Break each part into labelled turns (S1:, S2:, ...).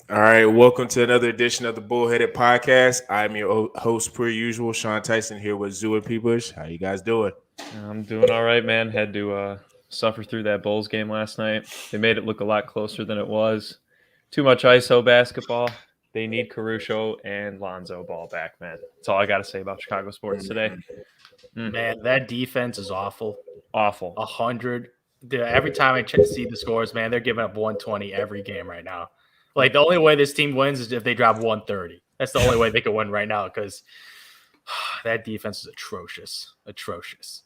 S1: All right, welcome to another edition of the Bullheaded Podcast. I'm your host, per usual, Sean Tyson, here with Zoo and Peebush. How you guys doing?
S2: I'm doing all right, man. Had to suffer through that Bulls game last night. They made it look a lot closer than it was. Too much ISO basketball. They need Caruso and Lonzo Ball back, man. That's all I got to say about Chicago sports today.
S3: Man, that defense is awful.
S2: Awful.
S3: 100. Every time I see the scores, man, they're giving up 120 every game right now. Like, the only way this team wins is if they drop 130. That's the only way they can win right now because that defense is atrocious. Atrocious.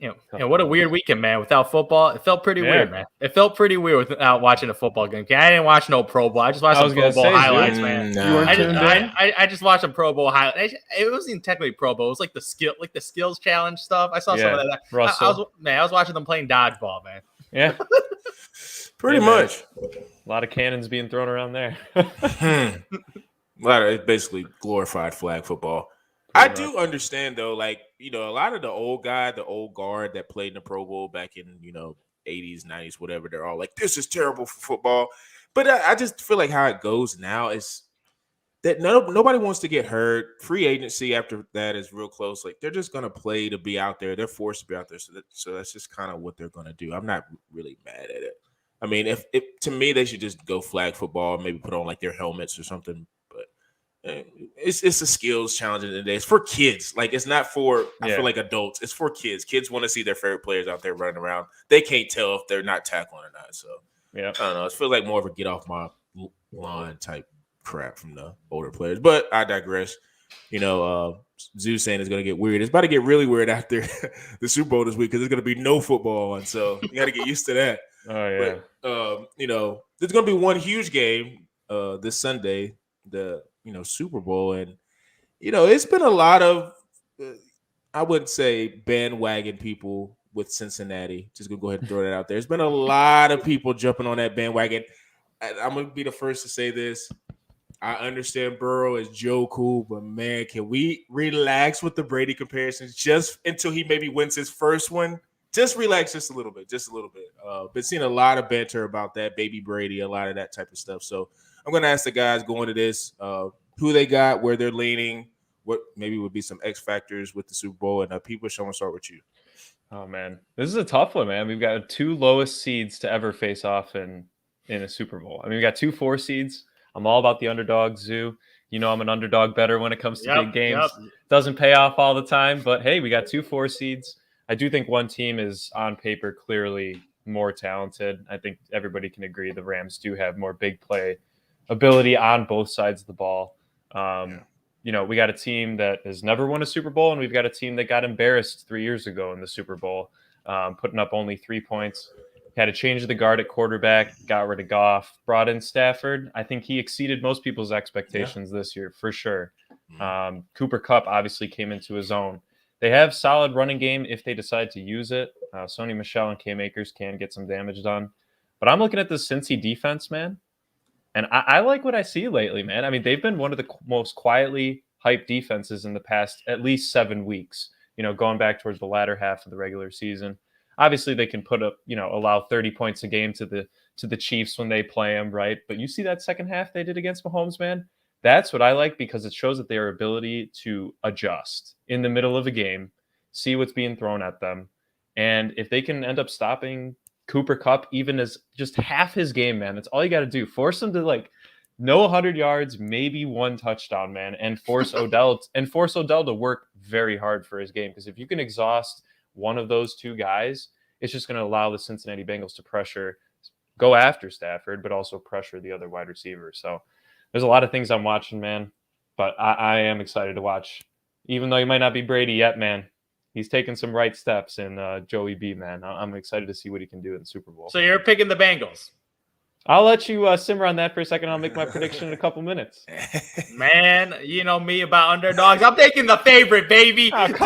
S3: And what a weird weekend, man. Without football, it felt pretty weird, man. It felt pretty weird without watching a football game. I didn't watch no Pro Bowl. I just watched some Pro Bowl highlights, man. I just watched some Pro Bowl highlights. It wasn't even technically Pro Bowl. It was like the skills challenge stuff. I saw some of that. I was watching them playing dodgeball, man.
S2: Yeah,
S1: pretty much.
S2: A lot of cannons being thrown around there.
S1: A lot of basically glorified flag football. I do understand though, like, a lot of the old guard that played in the Pro Bowl back in, 80s, 90s, whatever, they're all like, this is terrible for football. But I just feel like how it goes now is that nobody wants to get hurt. Free agency after that is real close. Like, they're just going to play to be out there. They're forced to be out there. So that's just kind of what they're going to do. I'm not really mad at it. I mean, if to me, they should just go flag football, maybe put on like their helmets or something. It's a skills challenge in the day. It's for kids. Like, it's not for I feel like adults. It's for kids. Kids want to see their favorite players out there running around. They can't tell if they're not tackling or not. So I don't know. It feels like more of a get off my lawn type crap from the older players. But I digress. Zeus saying it's going to get weird. It's about to get really weird after the Super Bowl this week because there's going to be no football on. So you got to get used to that.
S2: Oh yeah.
S1: But there's going to be one huge game this Sunday. The Super Bowl, and it's been a lot of I wouldn't say bandwagon people with Cincinnati. Just gonna go ahead and throw that out there. There's been a lot of people jumping on that bandwagon. I'm gonna be the first to say this. I understand Burrow is Joe Cool, but man, can we relax with the Brady comparisons just until he maybe wins his first one? Just relax just a little bit. Been seeing a lot of banter about that baby Brady, a lot of that type of stuff. So I'm going to ask the guys going to this who they got, where they're leaning, what maybe would be some X factors with the Super Bowl. And people, I'm going to start with you.
S2: Oh, man. This is a tough one, man. We've got two lowest seeds to ever face off in a Super Bowl. I mean, we got 2 4 seeds. I'm all about the underdog, Zoo. I'm an underdog better when it comes to big games. Doesn't pay off all the time, but hey, we got 2 4 seeds. I do think one team is on paper clearly more talented. I think everybody can agree the Rams do have more big play ability on both sides of the ball. We got a team that has never won a Super Bowl, and we've got a team that got embarrassed 3 years ago in the Super Bowl, putting up only 3 points. Had to change the guard at quarterback, got rid of Goff, brought in Stafford. I think he exceeded most people's expectations this year, for sure. Cooper Kupp obviously came into his own. They have solid running game if they decide to use it. Sony Michel and Cam Akers can get some damage done. But I'm looking at the Cincy defense, man. And I like what I see lately, man. I mean, they've been one of the most quietly hyped defenses in the past at least 7 weeks, going back towards the latter half of the regular season. Obviously, they can put up, allow 30 points a game to the Chiefs when they play them, right? But you see that second half they did against Mahomes, man? That's what I like because it shows that their ability to adjust in the middle of a game, see what's being thrown at them. And if they can end up stopping Cooper Kupp even as just half his game, man, that's all you got to do. Force him to no 100 yards, maybe 1 touchdown, man, and force Odell to work very hard for his game. Because if you can exhaust one of those 2 guys, it's just going to allow the Cincinnati Bengals to go after Stafford, but also pressure the other wide receivers. So there's a lot of things I'm watching, man, but I am excited to watch. Even though he might not be Brady yet, man, he's taking some right steps in Joey B, man. I'm excited to see what he can do in the Super Bowl.
S3: So you're picking the Bengals.
S2: I'll let you simmer on that for a second. I'll make my prediction in a couple minutes.
S3: Man, you know me about underdogs. I'm taking the favorite, baby.
S2: Oh,
S3: Dude,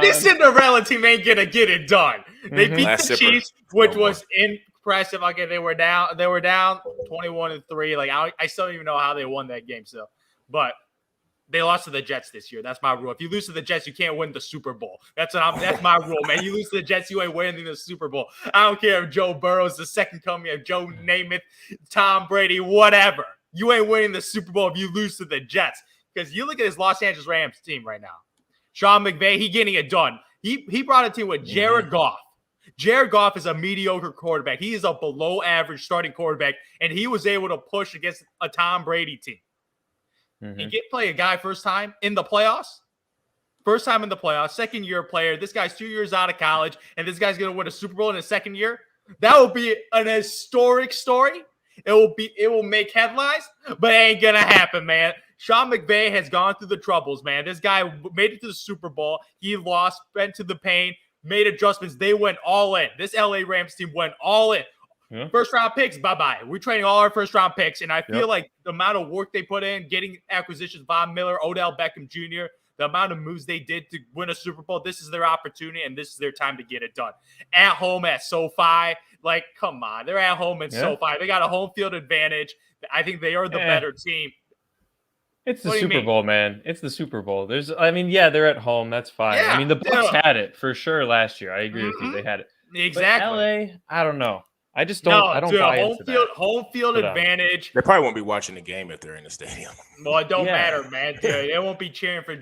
S3: this Cinderella team ain't going to get it done. They beat the Chiefs, which was impressive. Okay, they were down 21-3. I still don't even know how they won that game still. But they lost to the Jets this year. That's my rule. If you lose to the Jets, you can't win the Super Bowl. That's my rule, man. You lose to the Jets, you ain't winning the Super Bowl. I don't care if Joe Burrow is the second coming of Joe Namath, Tom Brady, whatever. you ain't winning the Super Bowl if you lose to the Jets. Because you look at his Los Angeles Rams team right now. Sean McVay, he getting it done. He brought a team with Jared Goff. Jared Goff is a mediocre quarterback. He is a below average starting quarterback, and he was able to push against a Tom Brady team. And play a guy first time in the playoffs. First time in the playoffs, second year player. This guy's 2 years out of college, and this guy's going to win a Super Bowl in his second year. That will be an historic story. It will make headlines, but it ain't going to happen, man. Sean McVay has gone through the troubles, man. This guy made it to the Super Bowl. He lost, went to the pain, made adjustments. They went all in. This LA Rams team went all in. Yeah. First round picks, bye-bye. We're trading all our first round picks. And I feel like the amount of work they put in, getting acquisitions, Von Miller, Odell Beckham Jr., the amount of moves they did to win a Super Bowl, this is their opportunity, and this is their time to get it done. At home at SoFi, like, come on. They're at home at SoFi. They got a home field advantage. I think they are the better team.
S2: It's the Super Bowl, man. It's the Super Bowl. They're at home. That's fine.
S3: Yeah,
S2: I mean, the Bucs had it for sure last year. I agree with you. They had it.
S3: Exactly.
S2: But LA, I don't know. I just don't. I don't buy into that.
S3: Home field advantage.
S1: They probably won't be watching the game if they're in the stadium.
S3: Well, it don't matter, man. They won't be cheering for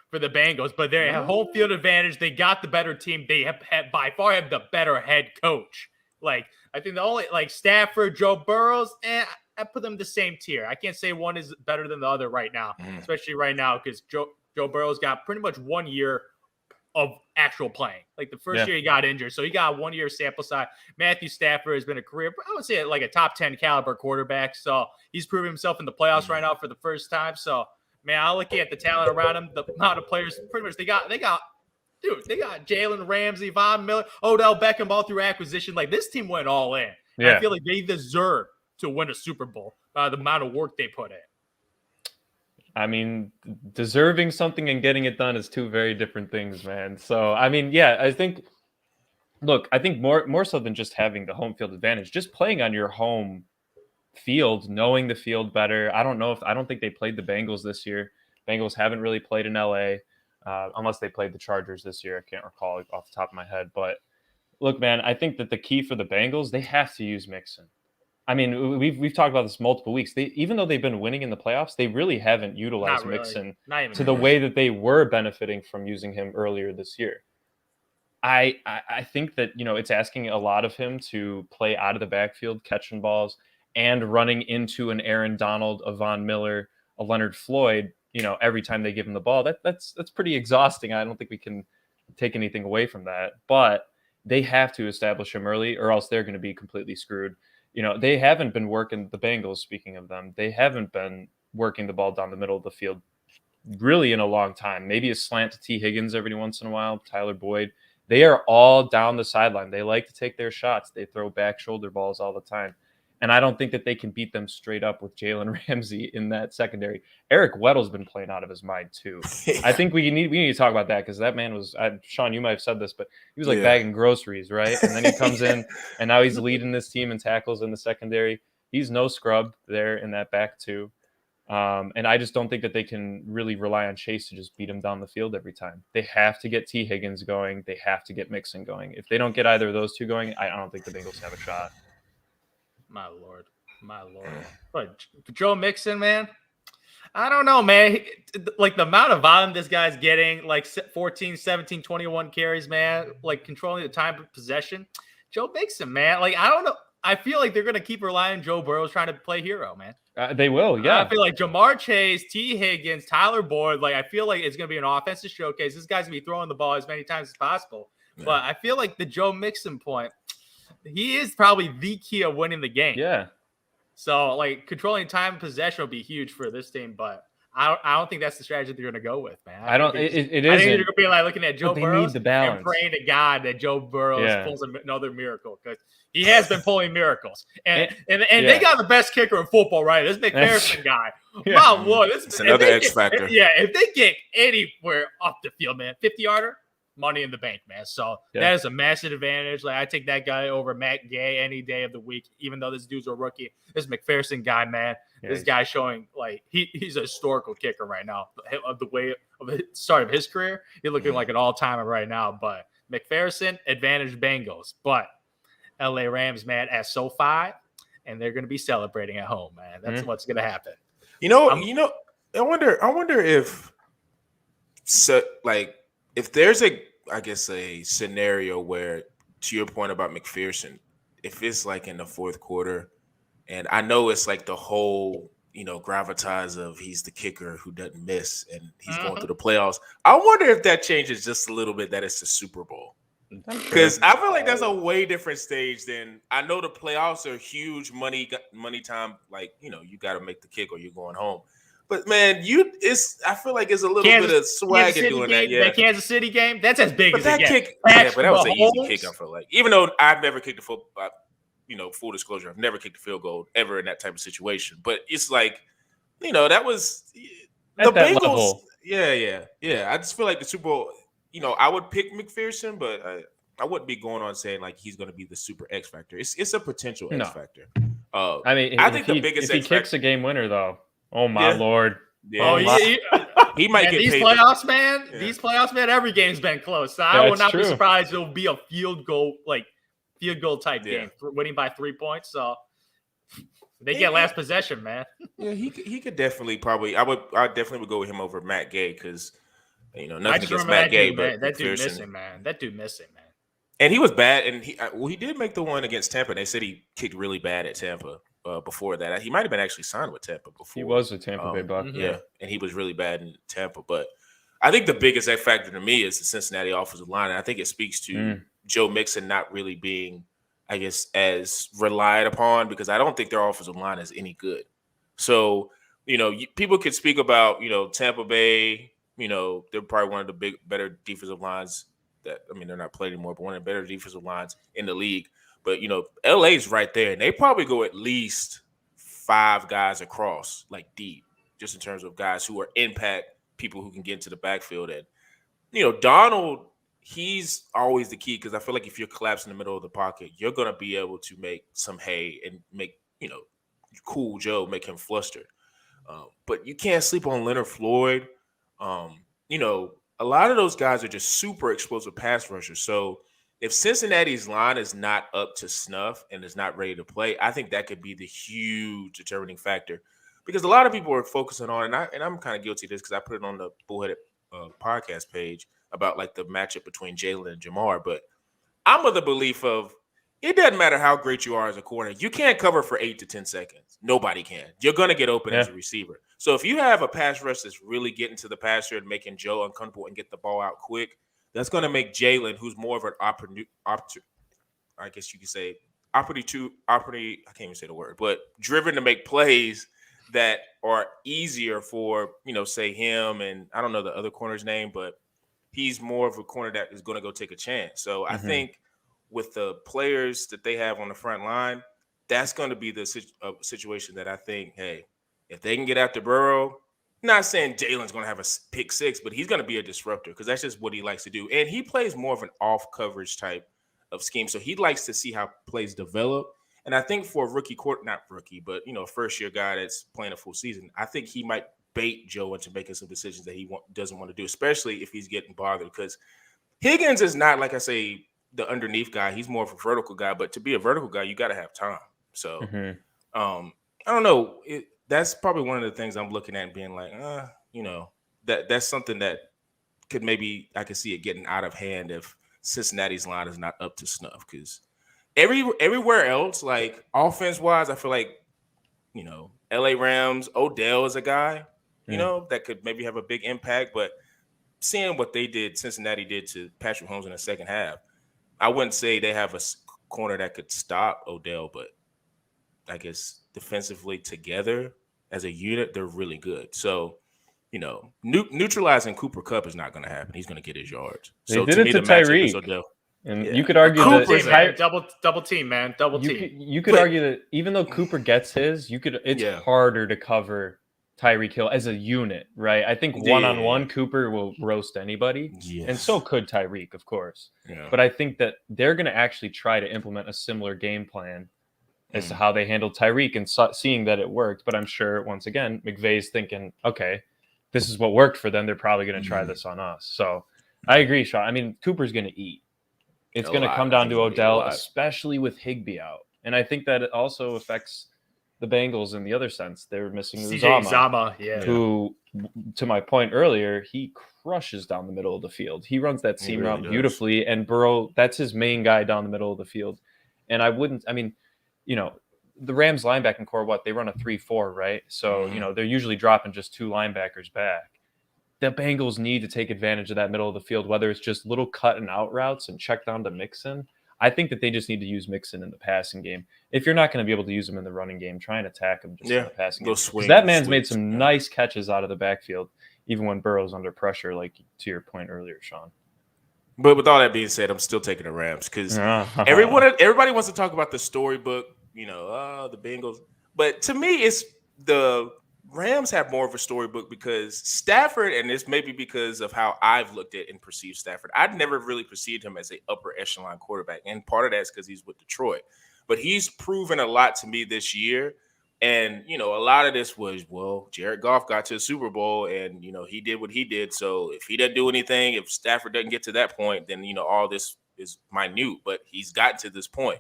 S3: for the Bengals, but they have home field advantage. They got the better team. They have by far have the better head coach. Like, I think the only Stafford, Joe Burrows, I put them in the same tier. I can't say one is better than the other right now, especially right now because Joe Burrow's got pretty much 1 year of actual playing. Like the first year he got injured, so he got 1 year sample size. Matthew Stafford has been a career, I would say like a top 10 caliber quarterback. So he's proving himself in the playoffs right now for the first time. So man, I look at the talent around him, the amount of players pretty much they got Jalen Ramsey, Von Miller, Odell Beckham all through acquisition. Like this team went all in. Yeah. I feel like they deserve to win a Super Bowl by the amount of work they put in.
S2: I mean, deserving something and getting it done is two very different things, man. So, I mean, yeah, I think more so than just having the home field advantage, just playing on your home field, knowing the field better. I don't think they played the Bengals this year. Bengals haven't really played in LA unless they played the Chargers this year. I can't recall off the top of my head. But look, man, I think that the key for the Bengals, they have to use Mixon. I mean, we've talked about this multiple weeks. Even though they've been winning in the playoffs, they really haven't utilized Mixon to the way that they were benefiting from using him earlier this year. I think that, it's asking a lot of him to play out of the backfield, catching balls, and running into an Aaron Donald, a Von Miller, a Leonard Floyd, every time they give him the ball. That's pretty exhausting. I don't think we can take anything away from that. But they have to establish him early or else they're going to be completely screwed. They haven't been working the Bengals, speaking of them. They haven't been working the ball down the middle of the field really in a long time. Maybe a slant to T. Higgins every once in a while, Tyler Boyd. They are all down the sideline. They like to take their shots. They throw back shoulder balls all the time. And I don't think that they can beat them straight up with Jalen Ramsey in that secondary. Eric Weddle's been playing out of his mind too. I think we need to talk about that because that man was Sean, you might have said this, but he was like bagging groceries, right? And then he comes in and now he's leading this team in tackles in the secondary. He's no scrub there in that back too. And I just don't think that they can really rely on Chase to just beat him down the field every time. They have to get T. Higgins going. They have to get Mixon going. If they don't get either of those two going, I don't think the Bengals have a shot.
S3: My Lord. But Joe Mixon, man, I don't know, man. Like the amount of volume this guy's getting, like 14, 17, 21 carries, man, like controlling the time of possession. Joe Mixon, man, like I don't know. I feel like they're going to keep relying on Joe Burrows trying to play hero, man.
S2: They will, yeah.
S3: I feel like Jamar Chase, T. Higgins, Tyler Boyd, like I feel like it's going to be an offensive showcase. This guy's going to be throwing the ball as many times as possible. Yeah. But I feel like the Joe Mixon point, he is probably the key of winning the game.
S2: Yeah.
S3: So, like, controlling time and possession will be huge for this team, but I don't think that's the strategy they're going to go with, man.
S2: I think they're going
S3: to be like looking at Joe Burrows and praying to God that Joe Burrows pulls another miracle because he has been pulling miracles. And they got the best kicker in football, right? This McPherson guy.
S1: Yeah.
S3: My Lord.
S1: It's another X factor.
S3: Yeah, if they get anywhere up the field, man, 50-yarder, money in the bank, man. So that is a massive advantage. Like I take that guy over Matt Gay any day of the week, even though this dude's a rookie. This McPherson guy, man, this guy's showing like he's a historical kicker right now. Of the way of the start of his career, he's looking like an all-timer right now. But McPherson, advantage Bengals. But LA Rams, man, at SoFi, and they're going to be celebrating at home, man. That's what's going to happen.
S1: I wonder if if there's a scenario where, to your point about McPherson, if it's like in the fourth quarter, and I know it's like the whole gravitas of he's the kicker who doesn't miss and he's going through the playoffs. I wonder if that changes just a little bit that it's the Super Bowl. Because I feel like that's a way different stage than, I know the playoffs are huge money time. Like, you got to make the kick or you're going home. But man, I feel like it's a little bit of swag in doing that. Yeah,
S3: that Kansas City game, that's as big as
S1: that
S3: it gets.
S1: Kick, yeah, but that was an easy kick. I feel like, even though I've never kicked a football, full disclosure, I've never kicked a field goal ever in that type of situation. But it's like, that was
S2: at
S1: the
S2: that
S1: Bengals.
S2: Level.
S1: Yeah. I just feel like the Super Bowl. I would pick McPherson, but I wouldn't be going on saying like he's going to be the super X factor. It's a potential X factor.
S2: I mean,
S1: I think the biggest
S2: if he kicks a game winner though, oh my lord.
S1: Yeah. He might get
S3: these
S1: paid
S3: playoffs, man. Yeah. These playoffs, man. Every game's been close. So I will not be surprised it'll be a field goal type game, winning by 3 points. So they get last possession, man.
S1: Yeah, he could definitely probably. I definitely would go with him over Matt Gay because nothing against Matt Gay, but
S3: that dude missing, man.
S1: And he was bad, and he did make the one against Tampa. They said he kicked really bad at Tampa. Before that, he might have been actually signed with Tampa before.
S2: He was a Tampa Bay Buck.
S1: Yeah, and he was really bad in Tampa. But I think the biggest X factor to me is the Cincinnati offensive line. And I think it speaks to Joe Mixon not really being, I guess, as relied upon because I don't think their offensive line is any good. So, people could speak about, Tampa Bay, they're probably one of the better defensive lines they're not playing anymore, but one of the better defensive lines in the league. But, LA's right there, and they probably go at least 5 guys across, like deep, just in terms of guys who are impact people who can get into the backfield. And, Donald, he's always the key because I feel like if you're collapsing in the middle of the pocket, you're going to be able to make some hay and make, cool Joe, make him flustered. But you can't sleep on Leonard Floyd. A lot of those guys are just super explosive pass rushers. So, if Cincinnati's line is not up to snuff and is not ready to play, I think that could be the huge determining factor because a lot of people are focusing on, and I'm kind of guilty of this because I put it on the Bullheaded podcast page about like the matchup between Jalen and Jamar. But I'm of the belief of it doesn't matter how great you are as a corner. You can't cover for 8 to 10 seconds. Nobody can. You're going to get open as a receiver. So if you have a pass rush that's really getting to the passer and making Joe uncomfortable and get the ball out quick, that's going to make Jalen, who's more of an I guess you could say I can't even say the word, but driven to make plays that are easier for, say him and I don't know the other corner's name, but he's more of a corner that is going to go take a chance. So I think with the players that they have on the front line, that's going to be the situation that I think, hey, if they can get after Burrow, not saying Jalen's going to have a pick 6, but he's going to be a disruptor because that's just what he likes to do. And he plays more of an off coverage type of scheme. So he likes to see how plays develop. And I think for a not rookie, but, first year guy that's playing a full season, I think he might bait Joe into making some decisions that he doesn't want to do, especially if he's getting bothered because Higgins is not, like I say, the underneath guy. He's more of a vertical guy, but to be a vertical guy, you got to have time. So I don't know. That's probably one of the things I'm looking at and being like, that's something that could maybe I could see it getting out of hand if Cincinnati's line is not up to snuff. Because everywhere else, like offense wise, I feel like, LA Rams, Odell is a guy, that could maybe have a big impact. But seeing what Cincinnati did to Patrick Mahomes in the second half, I wouldn't say they have a corner that could stop Odell, but I guess defensively together as a unit, they're really good. So, neutralizing Cooper Kupp is not going to happen. He's going to get his yards.
S2: So to me, the matchup is Odell. And you could argue
S3: that double team, man, double team.
S2: You could argue that even though Cooper gets his, it's harder to cover Tyreek Hill as a unit, right? I think one-on-one Cooper will roast anybody, and so could Tyreek, of course. Yeah. But I think that they're going to actually try to implement a similar game plan as to how they handled Tyreek and seeing that it worked. But I'm sure, once again, McVay's thinking, okay, this is what worked for them. They're probably going to try this on us. So I agree, Sean. I mean, Cooper's going to eat. It's going to come down to Odell, especially with Higbee out. And I think that it also affects the Bengals in the other sense. They're missing
S3: CJ
S2: Uzama,
S3: Uzama,
S2: who, to my point earlier, he crushes down the middle of the field. He runs that seam route beautifully, and Burrow, that's his main guy down the middle of the field. And the Rams linebacking core, they run a 3-4, right? So, they're usually dropping just 2 linebackers back. The Bengals need to take advantage of that middle of the field, whether it's just little cut and out routes and check down to Mixon. I think that they just need to use Mixon in the passing game. If you're not going to be able to use him in the running game, try and attack him just in the passing game. Because that man's made some nice catches out of the backfield, even when Burrow's under pressure, like to your point earlier, Sean.
S1: But with all that being said, I'm still taking the Rams because everybody wants to talk about the storybook, the Bengals. But to me, it's the Rams have more of a storybook because Stafford, and this may be because of how I've looked at and perceived Stafford. I'd never really perceived him as an upper echelon quarterback. And part of that is because he's with Detroit. But he's proven a lot to me this year. And, a lot of this was, Jared Goff got to the Super Bowl and, he did what he did. So if he doesn't do anything, if Stafford doesn't get to that point, then, all this is minute. But he's gotten to this point.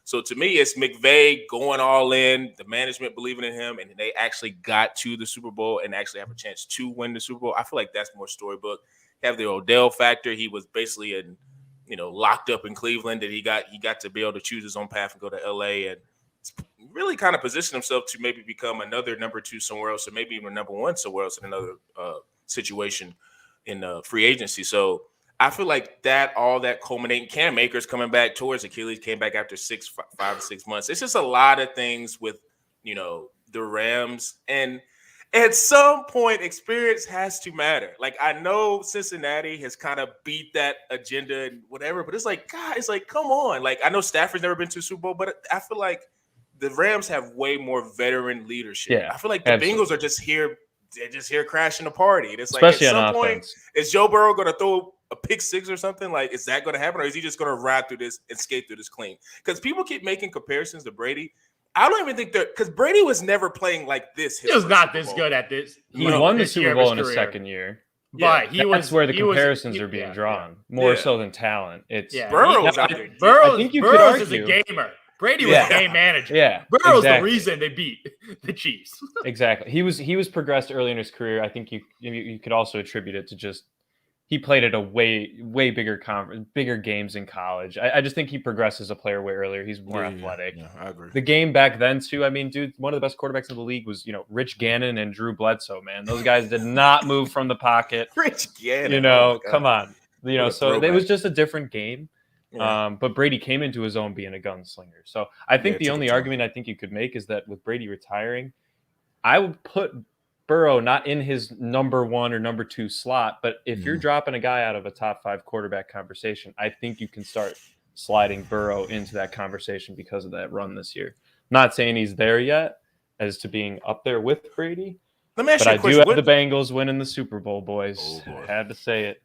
S1: So to me, it's McVay going all in, the management believing in him, and they actually got to the Super Bowl and actually have a chance to win the Super Bowl. I feel like that's more storybook. Have the Odell factor. He was basically locked up in Cleveland, and he got to be able to choose his own path and go to LA and really kind of position himself to maybe become another number 2 somewhere else, or maybe even number 1 somewhere else in another situation in free agency. So I feel like all that culminating, Cam Akers coming back towards Achilles, came back after 5 to 6 months. It's just a lot of things with, the Rams. And at some point, experience has to matter. Like, I know Cincinnati has kind of beat that agenda and whatever, but it's like, God, come on. Like, I know Stafford's never been to a Super Bowl, but I feel like the Rams have way more veteran leadership.
S2: Yeah,
S1: I feel like the Bengals are just here. They're just here crashing the party. And it's
S2: especially
S1: like, at
S2: on
S1: some point,
S2: offense.
S1: is Joe Burrow going to throw a pick 6 or something? Like, is that going to happen? Or is he just going to ride through this and skate through this clean? Because people keep making comparisons to Brady. I don't even think because Brady was never playing like this.
S3: He was not this good at this.
S2: He won the Super Bowl in his second year.
S3: But
S2: that's where the comparisons are being drawn, more so than talent. It's
S1: Burrow was out there.
S3: Burrow is a gamer. Brady was a game manager.
S2: Yeah,
S3: Burrow's the reason they beat the Chiefs.
S2: Exactly. He was progressed early in his career. I think you could also attribute it to just he played at a way bigger games in college. I just think he progressed as a player way earlier. He's more athletic.
S1: Yeah, I agree.
S2: The game back then too. I mean, dude, one of the best quarterbacks in the league was Rich Gannon and Drew Bledsoe. Man, those guys did not move from the pocket.
S1: Rich Gannon.
S2: Come on. So it was just a different game. Yeah. But Brady came into his own being a gunslinger. So I think the only argument I think you could make is that with Brady retiring, I would put Burrow not in his number 1 or number 2 slot, but if you're dropping a guy out of a top 5 quarterback conversation, I think you can start sliding Burrow into that conversation because of that run this year. Not saying he's there yet as to being up there with Brady,
S1: Let me ask
S2: but
S1: you a
S2: I
S1: question.
S2: do have the Bengals winning the Super Bowl, boys.
S1: Oh, boy.
S2: I had to say it.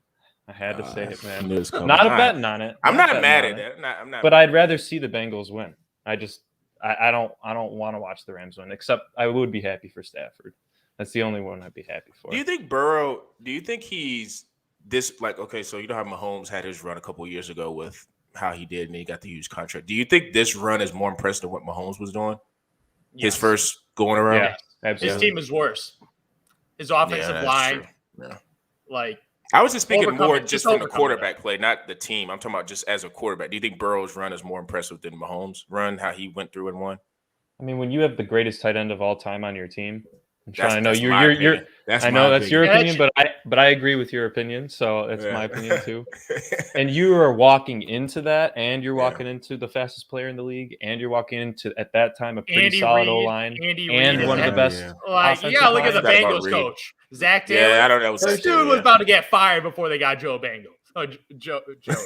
S2: Man.
S1: Not
S2: a betting on it.
S1: I'm not mad at that. I'm not.
S2: But I'd rather see the Bengals win. I don't want to watch the Rams win, except I would be happy for Stafford. That's the only one I'd be happy for.
S1: Do you think he's this, like, okay, so you know how Mahomes had his run a couple of years ago with how he did and he got the huge contract. Do you think this run is more impressive than what Mahomes was doing?
S3: Yes.
S1: His first going around?
S3: Yeah, absolutely. His team is worse. His offensive line,
S1: I was just speaking more just from the quarterback play, not the team. I'm talking about just as a quarterback. Do you think Burrow's run is more impressive than Mahomes' run, how he went through and won?
S2: I mean, when you have the greatest tight end of all time on your team, I know your opinion, but I agree with your opinion, so that's my opinion too. And you are walking into that, and you're walking into the fastest player in the league, and you're walking into at that time a pretty solid O-line and one of the best.
S3: Look at the Bengals coach, Zach Taylor.
S1: Yeah, I don't know.
S3: This dude was about to get fired before they got Joe Bengals. Oh, Joe.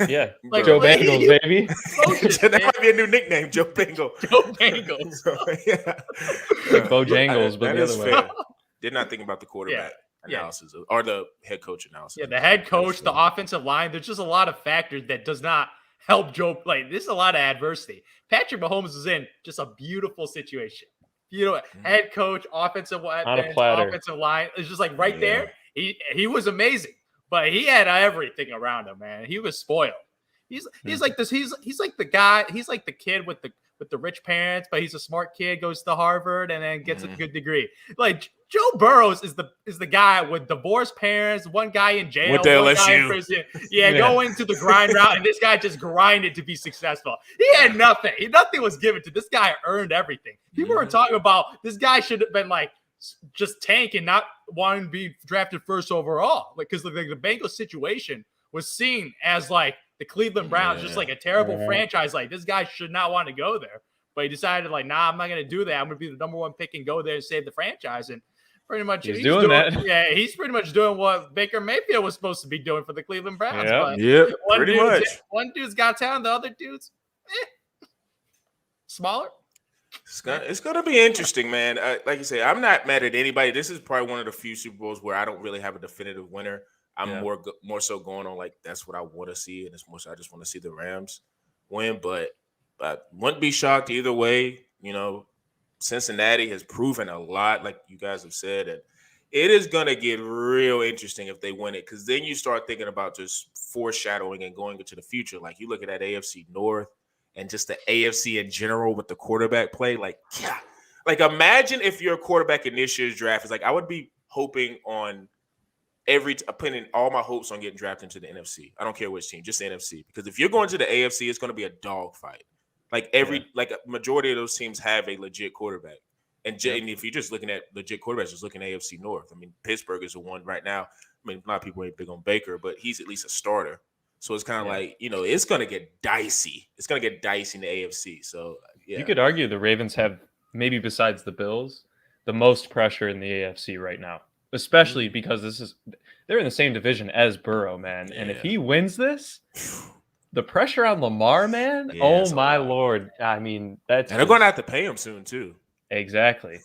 S2: Yeah, Joe Bengals, baby.
S1: That might be a new nickname, Joe Bengal.
S3: Joe Bengals.
S2: Like Bojangles, but the other way.
S1: Did not think about the quarterback analysis or the head coach analysis.
S3: Yeah, the head coach, the offensive line. There's just a lot of factors that does not help Joe. Like, this is a lot of adversity. Patrick Mahomes is in just a beautiful situation. Head cocoach, offensive line. It's just like right there. He was amazing. But he had everything around him, man. He was spoiled. He's like this. He's like the guy. He's like the kid with with the rich parents, but he's a smart kid, goes to Harvard, and then gets a good degree. Like Joe Burrows is the guy with divorced parents, one guy in jail,
S1: What the
S3: one guy in
S1: LSU?
S3: prison. Yeah, going to the grind route, and this guy just grinded to be successful. He had nothing. Nothing was given to this guy. Earned everything. People were talking about this guy should have been like just tank and not wanting to be drafted first overall, like because the Bengals situation was seen as like the Cleveland Browns, just like a terrible franchise. Like this guy should not want to go there, but he decided like, nah, I'm not going to do that. I'm going to be the number one pick and go there and save the franchise. And pretty much
S2: he's doing that.
S3: Yeah, he's pretty much doing what Baker Mayfield was supposed to be doing for the Cleveland Browns.
S1: Yeah, pretty much.
S3: One dude's got talent, the other dude's smaller.
S1: It's gonna be interesting, man. Like you say, I'm not mad at anybody. This is probably one of the few Super Bowls where I don't really have a definitive winner. I'm more so going on like that's what I want to see, and it's more so I just want to see the Rams win. But I wouldn't be shocked either way. You know, Cincinnati has proven a lot, like you guys have said, and it is gonna get real interesting if they win it, because then you start thinking about just foreshadowing and going into the future. Like you look at that AFC North. And just the AFC in general with the quarterback play, like, yeah. Like, imagine if your quarterback in this year's draft is like, I would be hoping on putting all my hopes on getting drafted into the NFC. I don't care which team, just the NFC. Because if you're going to the AFC, it's going to be a dogfight. Like, like a majority of those teams have a legit quarterback. And if you're just looking at legit quarterbacks, just looking at AFC North. I mean, Pittsburgh is the one right now. I mean, a lot of people ain't big on Baker, but he's at least a starter. So it's kind of like, you know, it's going to get dicey. It's going to get dicey in the AFC. So, yeah.
S2: You could argue the Ravens have, maybe besides the Bills, the most pressure in the AFC right now, especially because they're in the same division as Burrow, man. Yeah. And if he wins this, the pressure on Lamar, man, oh my Lord. I mean,
S1: and they're going to have to pay him soon, too.
S2: Exactly.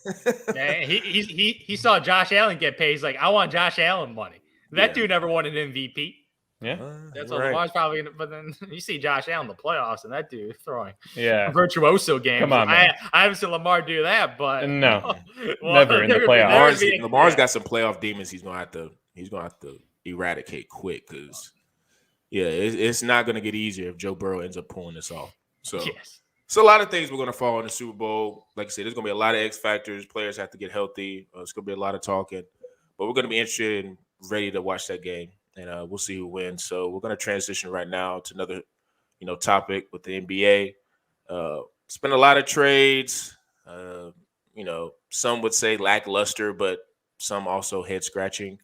S3: Man, he saw Josh Allen get paid. He's like, I want Josh Allen money. That dude never won an MVP.
S2: Yeah,
S3: that's what Lamar's probably. But then you see Josh Allen in the playoffs, and that dude throwing
S2: virtuoso
S3: games.
S2: Come on, man.
S3: I haven't seen Lamar do that, but
S2: no, never in the playoffs.
S1: Lamar's got some playoff demons. He's gonna have to eradicate quick because it's not gonna get easier if Joe Burrow ends up pulling this off. So So a lot of things we're gonna fall in the Super Bowl. Like I said, there's gonna be a lot of X factors. Players have to get healthy. It's gonna be a lot of talking, but we're gonna be interested and ready to watch that game. And we'll see who wins. So we're going to transition right now to another, topic with the NBA. It's been a lot of trades. Some would say lackluster, but some also head scratching.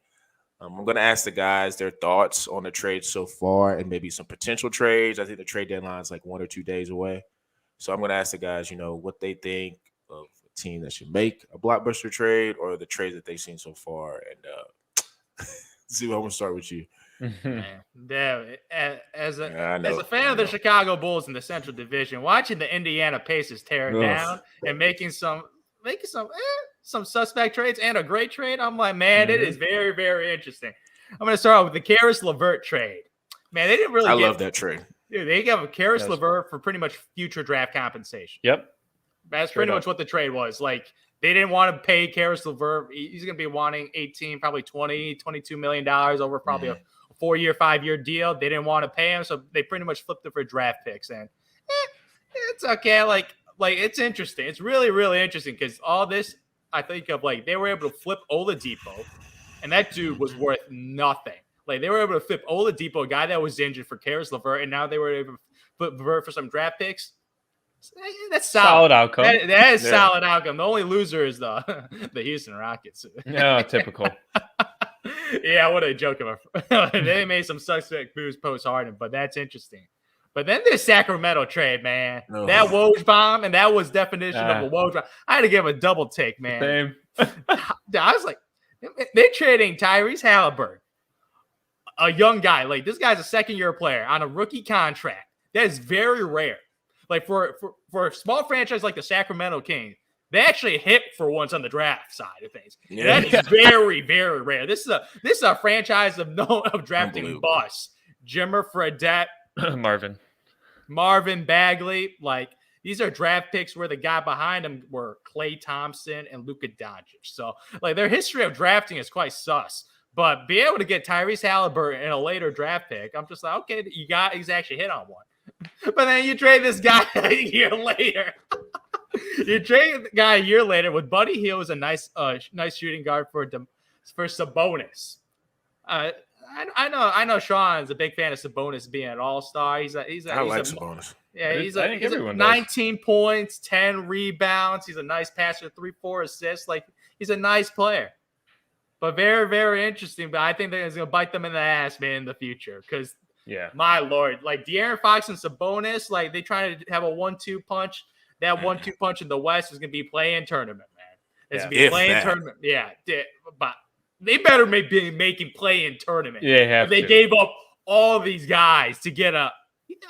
S1: I'm going to ask the guys their thoughts on the trades so far and maybe some potential trades. I think the trade deadline is like 1 or 2 days away. So I'm going to ask the guys, what they think of a team that should make a blockbuster trade or the trades that they've seen so far. And see, I'm going to start with you.
S3: As a fan of the Chicago Bulls in the Central Division, watching the Indiana Pacers tear it down and making some suspect trades and a great trade, I'm like, man, it is very, very interesting. I'm going to start out with the Karis LeVert trade. Man, they didn't really.
S1: I love that trade.
S3: Dude, they got Karis LeVert for pretty much future draft compensation.
S2: Yep,
S3: that's pretty much what the trade was. Like, they didn't want to pay Karis LeVert. He's going to be wanting 18, probably $20, $22 million over probably a 4-year, 5-year deal. They didn't want to pay him, so they pretty much flipped it for draft picks. And it's okay. Like it's interesting. It's really, really interesting because all this, I think of like they were able to flip Oladipo, and that dude was worth nothing. Like they were able to flip Oladipo, a guy that was injured, for Karis LeVert, and now they were able to flip LeVert for some draft picks. That's solid
S2: outcome.
S3: That is solid outcome. The only loser is the Houston Rockets.
S2: No, typical.
S3: Yeah, what a joke of a. They made some suspect moves post Harden, but that's interesting. But then this Sacramento trade, man, that Woj bomb, and that was definition of a Woj bomb. I had to give a double take, man.
S2: Same.
S3: I was like, they're trading Tyrese Halliburton, a young guy. Like this guy's a second-year player on a rookie contract. That is very rare. Like for a small franchise like the Sacramento Kings, they actually hit for once on the draft side of things. Yeah. That is very, very rare. This is a franchise of drafting busts. Jimmer Fredette, Marvin Bagley. Like these are draft picks where the guy behind them were Klay Thompson and Luka Doncic. So like their history of drafting is quite sus. But be able to get Tyrese Halliburton in a later draft pick, I'm just like, okay, he's actually hit on one. But then you trade this guy a year later. You trade the guy a year later with Buddy Hield was a nice shooting guard for Sabonis. I know Sean's a big fan of Sabonis being an all-star. He's like
S1: Sabonis.
S3: Yeah, he's
S2: I think
S3: a
S2: everyone
S3: 19 points, 10 rebounds. He's a nice passer, 3-4 assists. Like, he's a nice player. But very, very interesting. But I think that it's going to bite them in the ass, man, in the future. Because, my Lord, like De'Aaron Fox and Sabonis, like they trying to have a 1-2 punch. That 1-2 punch in the West is going to be play-in tournament, man. It's going to be play-in tournament. Yeah, but they better be making play-in tournament.
S2: Yeah,
S3: they gave up all these guys to get a.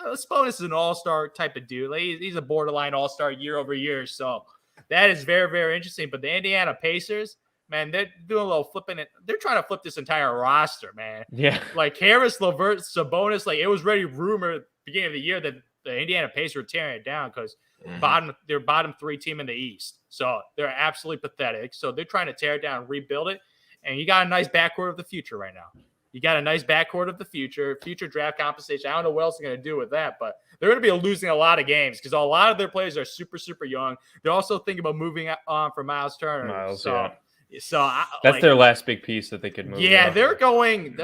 S3: Sabonis is an all-star type of dude. Like, he's a borderline all-star year over year. So that is very, very interesting. But the Indiana Pacers, man, they're doing a little flipping it. They're trying to flip this entire roster, man.
S2: Yeah.
S3: Like Harris, LeVert, Sabonis, like it was already rumored beginning of the year that the Indiana Pacers were tearing it down because they're bottom 3 team in the East. So they're absolutely pathetic. So they're trying to tear it down and rebuild it. And you got a nice backcourt of the future right now. You got a nice backcourt of the future draft compensation. I don't know what else they're going to do with that, but they're going to be losing a lot of games because a lot of their players are super, super young. They're also thinking about moving on for Miles Turner. So
S2: that's their last big piece that they could move.
S3: Yeah, they're going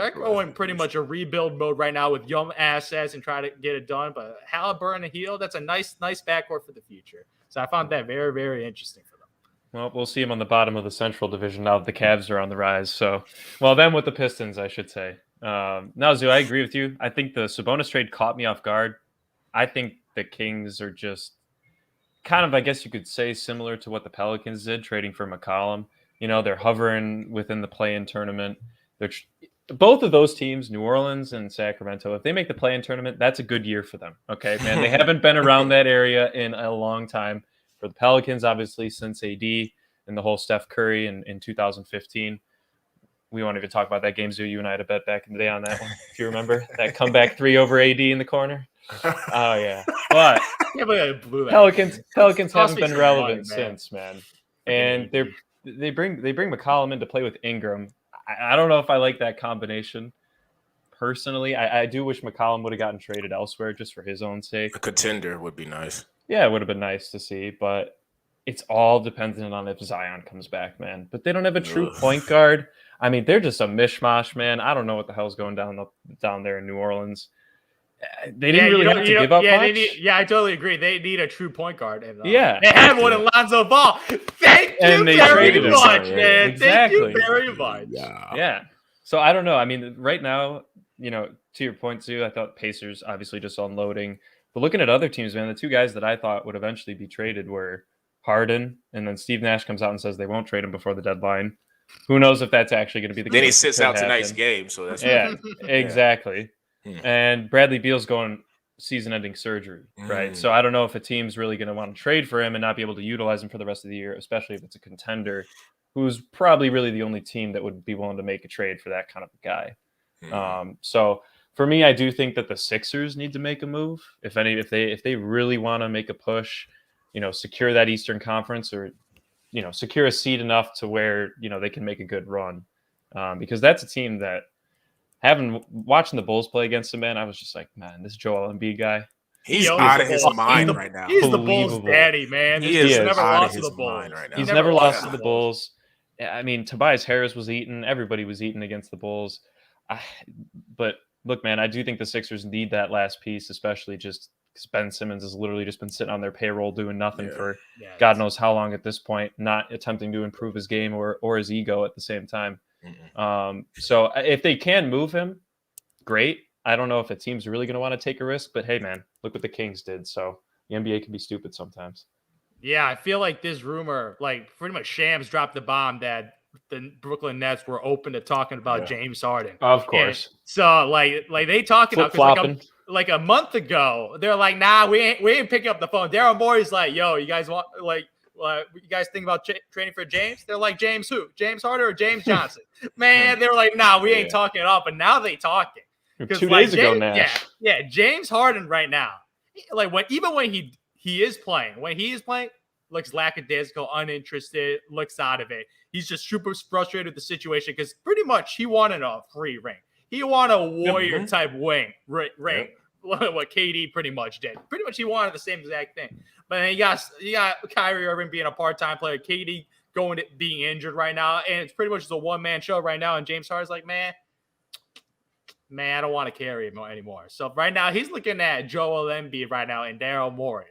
S3: pretty much a rebuild mode right now with young assets and try to get it done. But Halliburton and Hield, that's a nice backcourt for the future. So I found that very, very interesting for them.
S2: Well, we'll see him on the bottom of the Central Division now that the Cavs are on the rise. So, well, then with the Pistons, I should say. Now, Zoo, I agree with you. I think the Sabonis trade caught me off guard. I think the Kings are just kind of, I guess you could say, similar to what the Pelicans did, trading for McCollum. You know, they're hovering within the play-in tournament. Both of those teams, New Orleans and Sacramento, if they make the play-in tournament, that's a good year for them. Okay, man, they haven't been around that area in a long time. For the Pelicans, obviously, since AD and the whole Steph Curry in 2015. We won't even talk about that game, Zoo. You and I had a bet back in the day on that one, if you remember. That comeback 3 over AD in the corner. Oh, yeah. But Pelicans haven't been relevant since, man. And they bring McCollum in to play with Ingram. I don't know if I like that combination. Personally, I do wish McCollum would have gotten traded elsewhere just for his own sake.
S1: A contender would be nice.
S2: Yeah, it would have been nice to see, but it's all dependent on if Zion comes back, man. But they don't have a true point guard. I mean, they're just a mishmash, man. I don't know what the hell's going down there in New Orleans. They didn't really have to give up much.
S3: I totally agree. They need a true point guard. And,
S2: they
S3: have one in Lonzo Ball. Thank you very much, man.
S2: Exactly.
S3: Thank you very much.
S2: Yeah. So I don't know. I mean, right now, to your point, Zoo, I thought Pacers obviously just unloading. But looking at other teams, man, the two guys that I thought would eventually be traded were Harden, and then Steve Nash comes out and says they won't trade him before the deadline. Who knows if that's actually going to be the case?
S1: Then he sits out tonight's game, so that's
S2: exactly. And Bradley Beal's going season-ending surgery, right? So I don't know if a team's really going to want to trade for him and not be able to utilize him for the rest of the year, especially if it's a contender who's probably really the only team that would be willing to make a trade for that kind of a guy. So for me, I do think that the Sixers need to make a move. If they really want to make a push, secure that Eastern Conference or, secure a seed enough to where, they can make a good run. Because that's a team that watching the Bulls play against them, man, I was just like, man, this Joel Embiid guy.
S1: He's out of his mind right now.
S3: He's the Bulls' daddy, man. He's never lost to the Bulls.
S2: He's never lost to the Bulls. I mean, Tobias Harris was eating. Everybody was eating against the Bulls. But look, man, I do think the Sixers need that last piece, especially just because Ben Simmons has literally just been sitting on their payroll doing nothing for God knows how long at this point, not attempting to improve his game or his ego at the same time. So if they can move him, great. I don't know if a team's really going to want to take a risk, but hey, man, look what the Kings did. So the NBA can be stupid sometimes.
S3: Yeah, I feel like this rumor, like pretty much Shams dropped the bomb that the Brooklyn Nets were open to talking about James Harden.
S2: Of course.
S3: And so like they talking about like a month ago, they're like, nah, we ain't picking up the phone. Daryl Morey's like, yo, you guys want you guys think about trading for James? They're like, James who? James Harden or James Johnson? Man, they're like, nah, we ain't talking it up. But now they talking.
S2: 2 days ago, Nash.
S3: Yeah, James Harden right now, like when he is playing, looks lackadaisical, uninterested, looks out of it. He's just super frustrated with the situation because pretty much he wanted a free ring. He wanted a warrior type ring. what KD pretty much did. Pretty much he wanted the same exact thing. But then you got Kyrie Irving being a part-time player, KD being injured right now, and it's pretty much just a one-man show right now. And James Harden's like, man, I don't want to carry him anymore. So right now he's looking at Joel Embiid right now and Daryl Morey.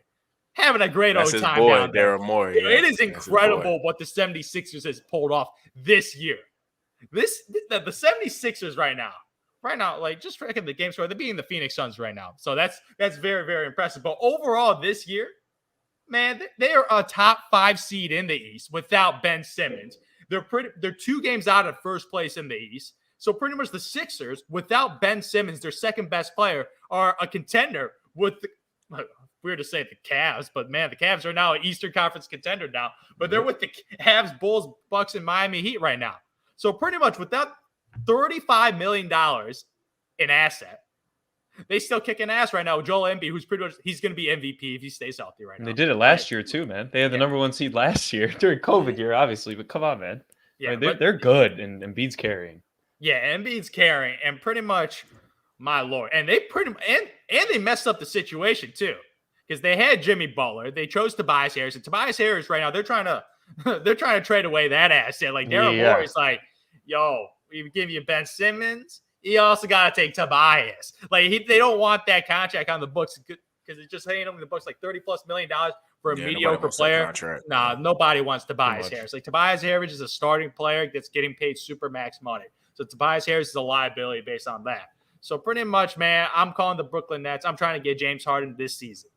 S3: Having a great old time down there.
S1: Daryl Morey.
S3: It is incredible what the 76ers has pulled off this year. The 76ers right now, like just tracking the game score, they're beating the Phoenix Suns right now. So that's very, very impressive. But overall this year, man, they are a top 5 seed in the East without Ben Simmons. They're 2 games out of first place in the East. So pretty much the Sixers, without Ben Simmons, their second best player, are a contender with weird to say the Cavs, but man, the Cavs are now an Eastern Conference contender now. But they're with the Cavs, Bulls, Bucks, and Miami Heat right now. So pretty much without $35 million in asset, they still kicking ass right now with Joel Embiid, who's pretty much he's going to be MVP if he stays healthy right now.
S2: They did it last year too, man. They had the number 1 seed last year during COVID year, obviously. But come on, man. Yeah, I mean, they're good, and Embiid's carrying.
S3: Yeah, Embiid's carrying, and pretty much, my lord, and they they messed up the situation too. Because they had Jimmy Butler, they chose Tobias Harris, and Tobias Harris right now they're trying to trade away that asset. Like Daryl Morey's like, yo, we give you Ben Simmons, you also got to take Tobias. Like they don't want that contract on the books because it's just hanging on the books like $30+ million for a mediocre player. Nah, nobody wants Tobias Harris. Like Tobias Harris is a starting player that's getting paid super max money. So Tobias Harris is a liability based on that. So pretty much, man, I'm calling the Brooklyn Nets. I'm trying to get James Harden this season.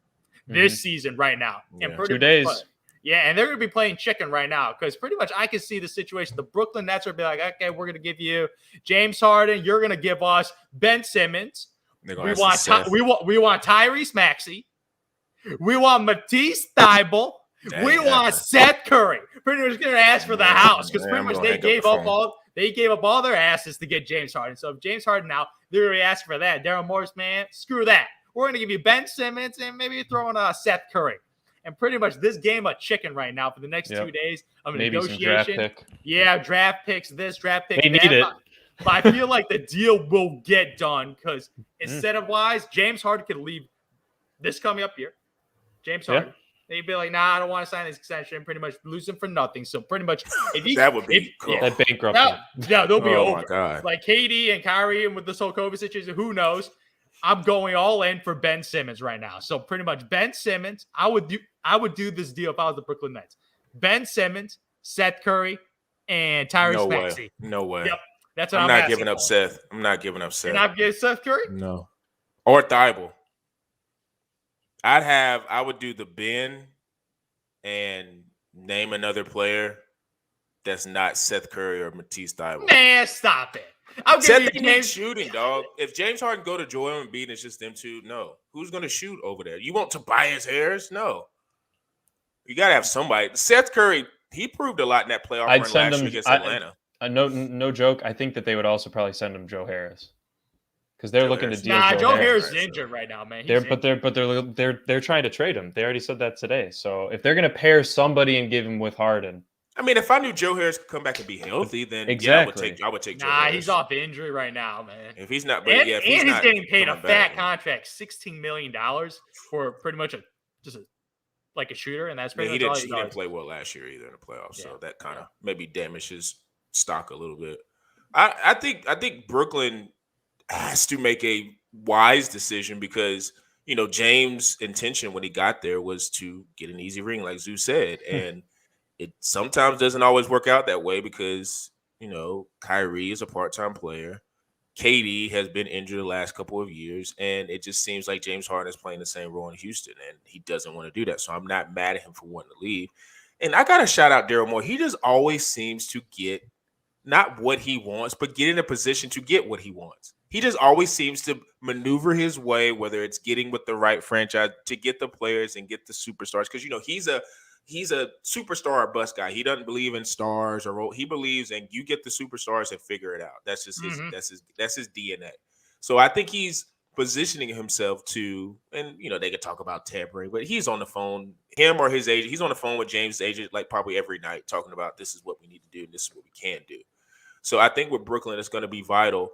S3: This season right now. And
S2: 2 days.
S3: And they're going to be playing chicken right now because pretty much I can see the situation. The Brooklyn Nets are be like, okay, we're going to give you James Harden. You're going to give us Ben Simmons. We want Tyrese Maxey. We want Matisse Thybulle. We want Seth Curry. Pretty much going to ask for the house because pretty much they gave up all their asses to get James Harden. So if James Harden now, they're going to ask for that. Daryl Morris, man, screw that. We're going to give you Ben Simmons and maybe throw in Seth Curry. And pretty much this game of chicken right now for the next 2 days of negotiation. Draft picks, this draft pick.
S2: They need it.
S3: But I feel like the deal will get done because instead of James Harden could leave this coming up year. James Harden. They'd be like, nah, I don't want to sign this extension. Pretty much lose him for nothing. So pretty much
S1: that would be cool.
S2: That bankruptcy.
S3: They'll be over.
S1: My God.
S3: Like KD and Kyrie and with this whole COVID situation, who knows? I'm going all in for Ben Simmons right now. So pretty much Ben Simmons, I would do this deal if I was the Brooklyn Nets. Ben Simmons, Seth Curry, and Tyrese Maxey.
S1: No way.
S3: Yep. That's what
S1: I'm not giving up Seth. I'm not giving up Seth.
S3: You're not getting Seth Curry?
S1: No. Or Thybulle. I would do the Ben and name another player that's not Seth Curry or Matisse Thybulle.
S3: Man, stop it.
S1: Seth needs shooting, dog. If James Harden go to Joel Embiid and it's just them two, no. Who's going to shoot over there? You want Tobias Harris? No. You got to have somebody. Seth Curry, he proved a lot in that playoff run last year against Atlanta.
S2: No joke. I think that they would also probably send him Joe Harris because they're looking to deal.
S3: Joe Harris is injured right now, man.
S2: They're trying to trade him. They already said that today. So if they're going to pair somebody and give him with Harden.
S1: I mean, if I knew Joe Harris could come back and be healthy, then
S2: exactly.
S1: I would take Joe Harris.
S3: He's off injury right now, man.
S1: If he's not,
S3: he's getting paid a fat contract, $16 million for pretty much a shooter, and that's pretty much all he
S1: didn't play well last year either in the playoffs, so that kind of maybe damaged his stock a little bit. I think Brooklyn has to make a wise decision because James' intention when he got there was to get an easy ring, like Zoo said, and it sometimes doesn't always work out that way because, Kyrie is a part-time player. KD has been injured the last couple of years, and it just seems like James Harden is playing the same role in Houston, and he doesn't want to do that. So I'm not mad at him for wanting to leave. And I got to shout out Daryl Morey. He just always seems to get not what he wants, but get in a position to get what he wants. He just always seems to maneuver his way, whether it's getting with the right franchise to get the players and get the superstars. Because, he's a superstar or bust guy. He doesn't believe in stars or he believes in you get the superstars and figure it out. That's just that's his DNA. So I think he's positioning himself to, and they could talk about tampering, but he's on the phone, him or his agent. He's on the phone with James' agent like probably every night talking about this is what we need to do and this is what we can do. So I think with Brooklyn, it's going to be vital.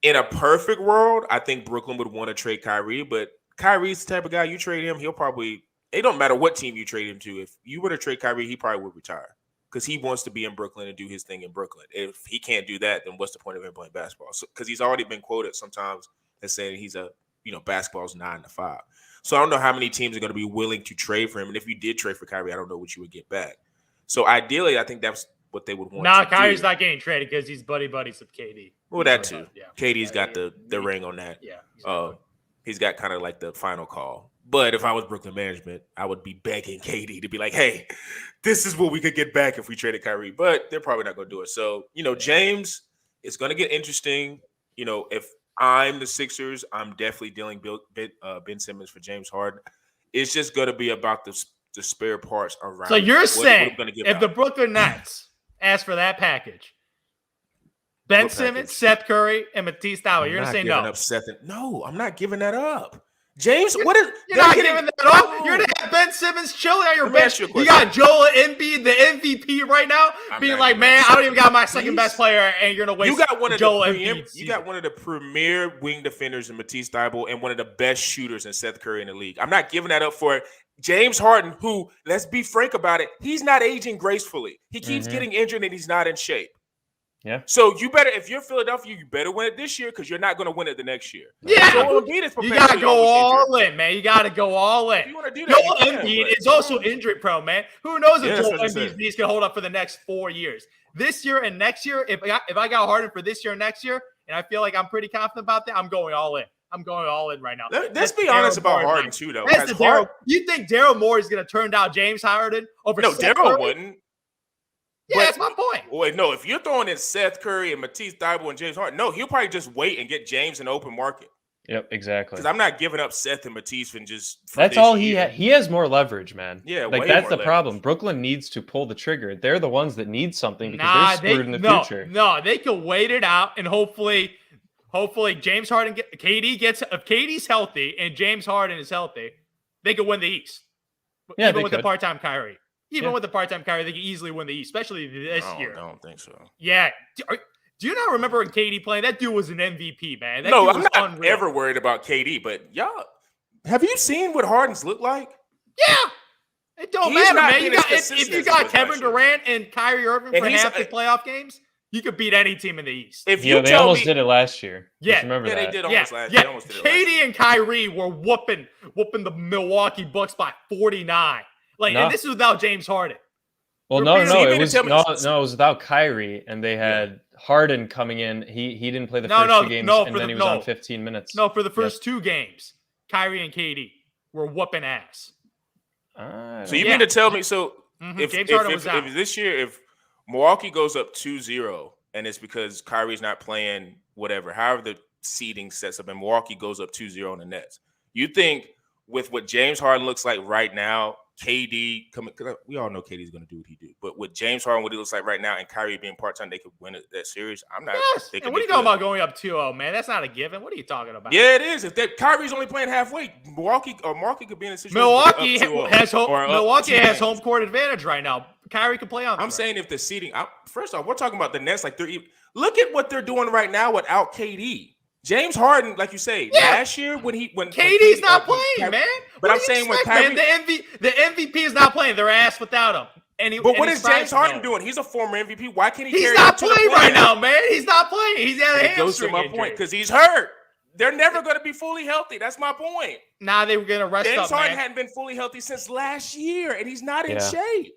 S1: In a perfect world, I think Brooklyn would want to trade Kyrie, but Kyrie's the type of guy you trade him, he'll probably. It don't matter what team you trade him to. If you were to trade Kyrie, he probably would retire because he wants to be in Brooklyn and do his thing in Brooklyn. If he can't do that, then what's the point of him playing basketball? Because he's already been quoted sometimes as saying he's basketball's 9 to 5. So I don't know how many teams are going to be willing to trade for him. And if you did trade for Kyrie, I don't know what you would get back. So ideally, I think that's what they would want.
S3: Nah, Kyrie's not getting traded because he's buddies with KD.
S1: Well, that too. Yeah. KD's got the ring on that.
S3: Yeah.
S1: He's got kind of like the final call. But if I was Brooklyn management, I would be begging KD to be like, hey, this is what we could get back if we traded Kyrie. But they're probably not going to do it. So, James, it's going to get interesting. If I'm the Sixers, I'm definitely dealing Ben Simmons for James Harden. It's just going to be about the spare parts around.
S3: So you're saying if the Brooklyn Nets ask for that package, Ben Simmons, Seth Curry, and Matisse Thybulle, you're going to say no?
S1: No, I'm not giving that up. James,
S3: you're not giving that up. You're going to have Ben Simmons chilling on your bench. You got Joel Embiid, the MVP right now, being like, man, I don't even got my second best player, and you're going to waste Joel Embiid.
S1: You got one of the premier wing defenders in Matisse Thybulle and one of the best shooters in Seth Curry in the league. I'm not giving that up for James Harden, who, let's be frank about it, he's not aging gracefully. He keeps getting injured and he's not in shape.
S2: Yeah.
S1: So you better, if you're Philadelphia, you better win it this year because you're not going to win it the next year.
S3: Yeah. You got to go all in, man. You got to go all in.
S1: You want to do that?
S3: Joel Embiid is also injury prone, man. Who knows if Joel Embiid's knees can hold up for the next 4 years? This year and next year, if I got Harden for this year and next year, and I feel like I'm pretty confident about that, I'm going all in. I'm going all in right now.
S1: Let's be honest about Harden too, though.
S3: You think Daryl Morey is going to turn down James Harden over?
S1: No, Daryl wouldn't.
S3: Yeah, that's my point.
S1: Wait, no, if you're throwing in Seth Curry and Matisse Thybulle and James Harden, no, he'll probably just wait and get James in the open market.
S2: Yep, exactly.
S1: Because I'm not giving up Seth and Matisse and just.
S2: That's all he has. He has more leverage, man.
S1: Yeah,
S2: like that's the problem. Brooklyn needs to pull the trigger. They're the ones that need something because they're screwed in the future.
S3: No, they can wait it out and hopefully James Harden if KD's healthy and James Harden is healthy, they could win the East.
S2: Yeah,
S3: even with the part-time Kyrie. Even with the part-time Kyrie, they can easily win the East, especially this year.
S1: I don't think so.
S3: Yeah. Do you not remember when KD playing? That dude was an MVP, man.
S1: No, I'm not ever worried about KD, but y'all, have you seen what Harden's look like?
S3: Yeah. It don't matter, man. If you got Kevin Durant and Kyrie Irving for half the playoff games, you could beat any team in the East.
S2: They almost did it last year.
S3: Yeah,
S2: remember that.
S1: They did almost last year.
S3: KD and Kyrie were whooping the Milwaukee Bucks by 49. And this is without James Harden.
S2: Well, no, it was without Kyrie, and they had Harden coming in. He didn't play the first 2 games, and then he was on 15 minutes.
S3: No, for the first 2 games, Kyrie and KD were whooping ass.
S1: So you mean to tell me? If this year, if Milwaukee goes up 2-0, and it's because Kyrie's not playing, whatever, however the seeding sets up, and Milwaukee goes up 2-0 on the Nets, you think with what James Harden looks like right now, KD coming, we all know KD's going to do what he do, but with James Harden, what he looks like right now, and Kyrie being part-time, they could win that series. I'm not.
S3: Yes. And what are you talking about going up 2-0, man? That's not a given. What are you talking about?
S1: Yeah, it is. If Kyrie's only playing halfway, Milwaukee could be in a situation.
S3: Milwaukee has home court advantage right now. Kyrie can play on.
S1: I'm saying if the seeding. First off, we're talking about the Nets. Look at what they're doing right now without KD. James Harden, like you say, last year when
S3: KD's not playing, man.
S1: But I'm saying when Kyrie,
S3: the MVP is not playing. They're ass without him.
S1: But what is James Harden doing? He's a former MVP. Why can't he?
S3: He's not playing right now, man. He's not playing. He's at a hamstring. It goes to my
S1: point because he's hurt. They're never going to be fully healthy. That's my point.
S3: They were going to rest up,
S1: James Harden hadn't been fully healthy since last year, and he's not in shape.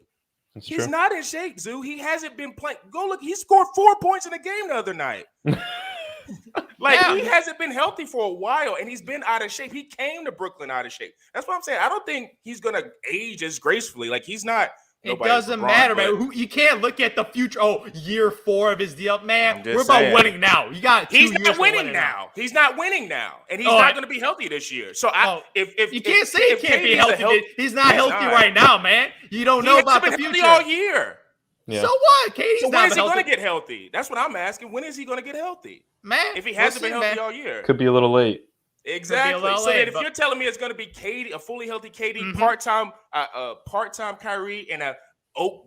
S1: He's not in shape, Zoo. He hasn't been playing. Go look. He scored 4 points in a game the other night. He hasn't been healthy for a while, and he's been out of shape. He came to Brooklyn out of shape. That's what I'm saying. I don't think he's going to age as gracefully. He's not.
S3: It doesn't matter, man. You can't look at the future. Oh, year 4 of his deal, man. We're about winning now. You got 2 years.
S1: He's not winning now. He's not winning now, and he's not going to be healthy this year. So if
S3: you can't say he can't be healthy, he's not healthy right now, man. You don't know about the future
S1: all year.
S3: Yeah. So what? KD's
S1: so when is he going to get healthy? That's what I'm asking. When is he going to get healthy?
S3: Man,
S1: if he hasn't been healthy all year.
S2: Could be a little late.
S1: Exactly. So then if you're telling me it's going to be KD, a fully healthy KD, part-time Kyrie, and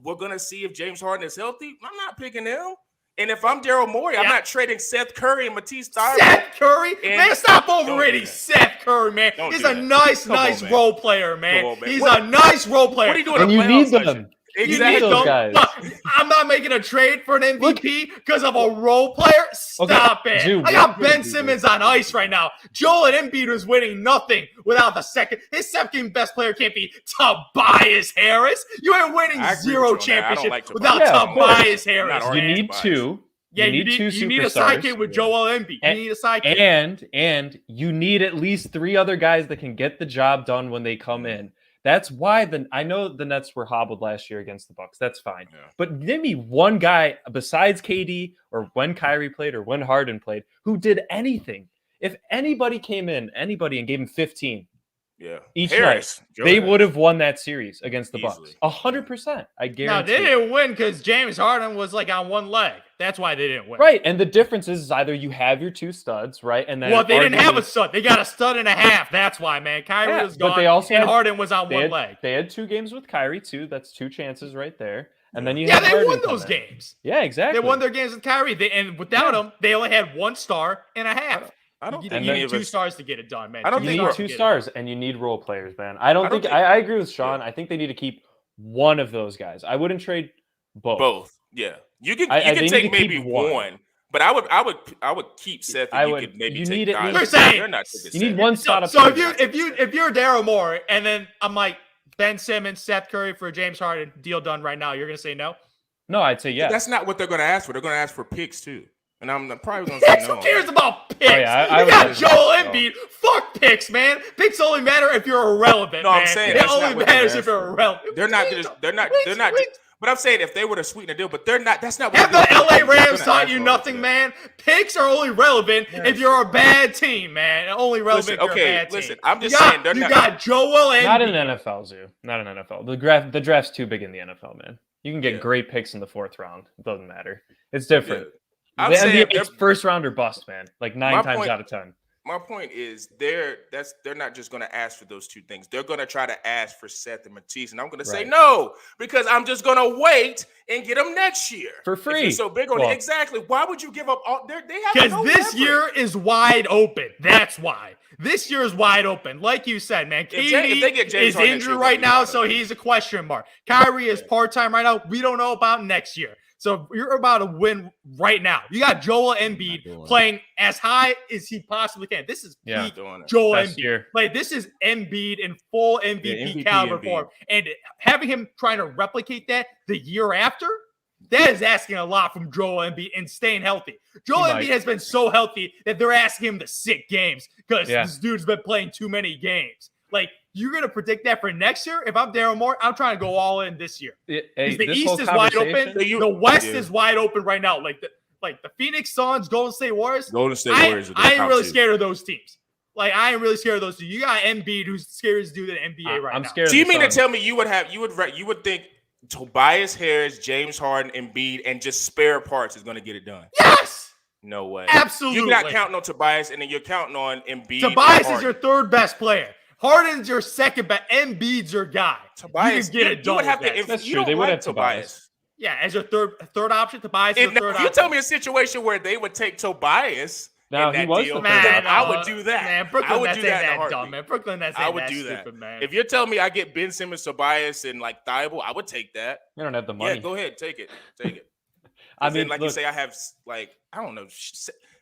S1: we're going to see if James Harden is healthy, I'm not picking him. And if I'm Daryl Morey, I'm not trading Seth Curry and Matisse Thybulle.
S3: Seth Curry? Man, stop overrating Seth Curry, man. He's a nice role player, man. He's a nice role player.
S1: What are you doing?
S2: And you need them.
S1: Exactly.
S2: You need those guys.
S3: I'm not making a trade for an MVP because of a role player. Stop it.
S2: Dude,
S3: I got Ben Simmons on ice right now. Joel Embiid is winning nothing without the second. His second best player can't be Tobias Harris. You ain't winning 0 championships without Tobias Harris.
S2: You need two.
S3: Yeah,
S2: you need two superstars.
S3: You need a sidekick with Joel Embiid. You need a sidekick.
S2: And you need at least 3 other guys that can get the job done when they come in. That's why I know the Nets were hobbled last year against the Bucks. That's fine. Yeah. But give me one guy besides KD or when Kyrie played or when Harden played who did anything. If anybody came in, and gave him 15 each night, they would have won that series against the Bucks. 100%. I guarantee.
S3: No, they didn't win because James Harden was like on one leg. That's why they didn't win.
S2: Right. And the difference is either you have your 2 studs, right? And then
S3: they didn't have a stud. They got a stud and a half. That's why, man. Kyrie was gone. But they also Harden was on one leg.
S2: They had 2 games with Kyrie, too. That's 2 chances right there. And then you
S3: they won those games.
S2: Yeah, exactly.
S3: They won their games with Kyrie. And without him, they only had 1 star and a half.
S1: I don't think
S3: you need 2 stars to get it done, man.
S2: I don't think you need 2 stars, and you need role players, man. I agree with Sean. I think they need to keep one of those guys. I wouldn't trade both.
S1: Yeah. You can take maybe one, but I would keep Seth. And you could maybe take guys.
S2: You need one spot up.
S3: So if you're Daryl Morey, and then I'm like Ben Simmons, Seth Curry for James Harden, deal done right now, you're gonna say no?
S2: No, I'd say yes.
S1: That's not what they're gonna ask for. They're gonna ask for picks too. And I'm probably gonna say no.
S3: Who cares about picks? You got Joel Embiid. Fuck picks, man. Picks only matter if you're irrelevant.
S1: No,
S3: man.
S1: I'm saying
S3: it only matters if you're irrelevant.
S1: They're not. But I'm saying if they were to sweeten the deal, but they're not. That's not what
S3: have the LA Rams taught you nothing, man. Picks are only relevant if you're a bad team, man. Only relevant if you're a bad team. Listen,
S1: I'm just saying
S3: you got Joel Embiid.
S2: Not in NFL, Zoo. Not in NFL. The draft's too big in the NFL, man. You can get great picks in the 4th round. It doesn't matter. It's different.
S1: I'm
S2: the
S1: saying
S2: it's first round or bust, man. Like 9 times out of 10.
S1: My point is they're not just going to ask for those 2 things. They're going to try to ask for Seth and Matisse, and I'm going to say no because I'm just going to wait and get them next year
S2: for free.
S1: If you're so big on it, exactly. Why would you give up all? They have
S3: because this year is wide open. That's why. This year is wide open. Like you said, man, KD is injured right now, so he's a question mark. Kyrie is part-time right now. We don't know about next year. So you're about to win right now. You got Joel Embiid playing as high as he possibly can. This is peak Joel Embiid. Like this is Embiid in full MVP caliber form. And having him trying to replicate that the year after, that is asking a lot from Joel Embiid and staying healthy. Joel Embiid has been so healthy that they're asking him to sit games because this dude's been playing too many games. Like, you're going to predict that for next year? If I'm Daryl Morey, I'm trying to go all in this year. The East is wide open. The West is wide open right now. Like the Phoenix Suns, Golden State Warriors. I ain't really scared of those teams. Like, I ain't really scared of those two. You got Embiid, who's scared to do the NBA right now.
S2: I'm scared.
S1: So you mean to tell me you would think Tobias Harris, James Harden, Embiid, and just spare parts is going to get it done?
S3: Yes.
S1: No way.
S3: Absolutely.
S1: You're not counting on Tobias, and then you're counting on Embiid.
S3: Tobias is your 3rd best player. Harden's your 2nd best. Embiid's your guy.
S1: Tobias,
S3: you can get it done.
S2: That's true. They would have Tobias.
S3: Yeah, as your third option, Tobias is the 3rd option.
S1: You tell me a situation where they would take Tobias.
S2: No, he was the
S1: man. I would do that.
S3: Man, Brooklyn Nets ain't that dumb, man. Brooklyn Nets ain't that stupid, man.
S1: If you're telling me I get Ben Simmons, Tobias, and like Thybulle, I would take that.
S2: You don't have the money.
S1: Yeah, go ahead, take it.
S2: I mean,
S1: like you say, I have like I don't know.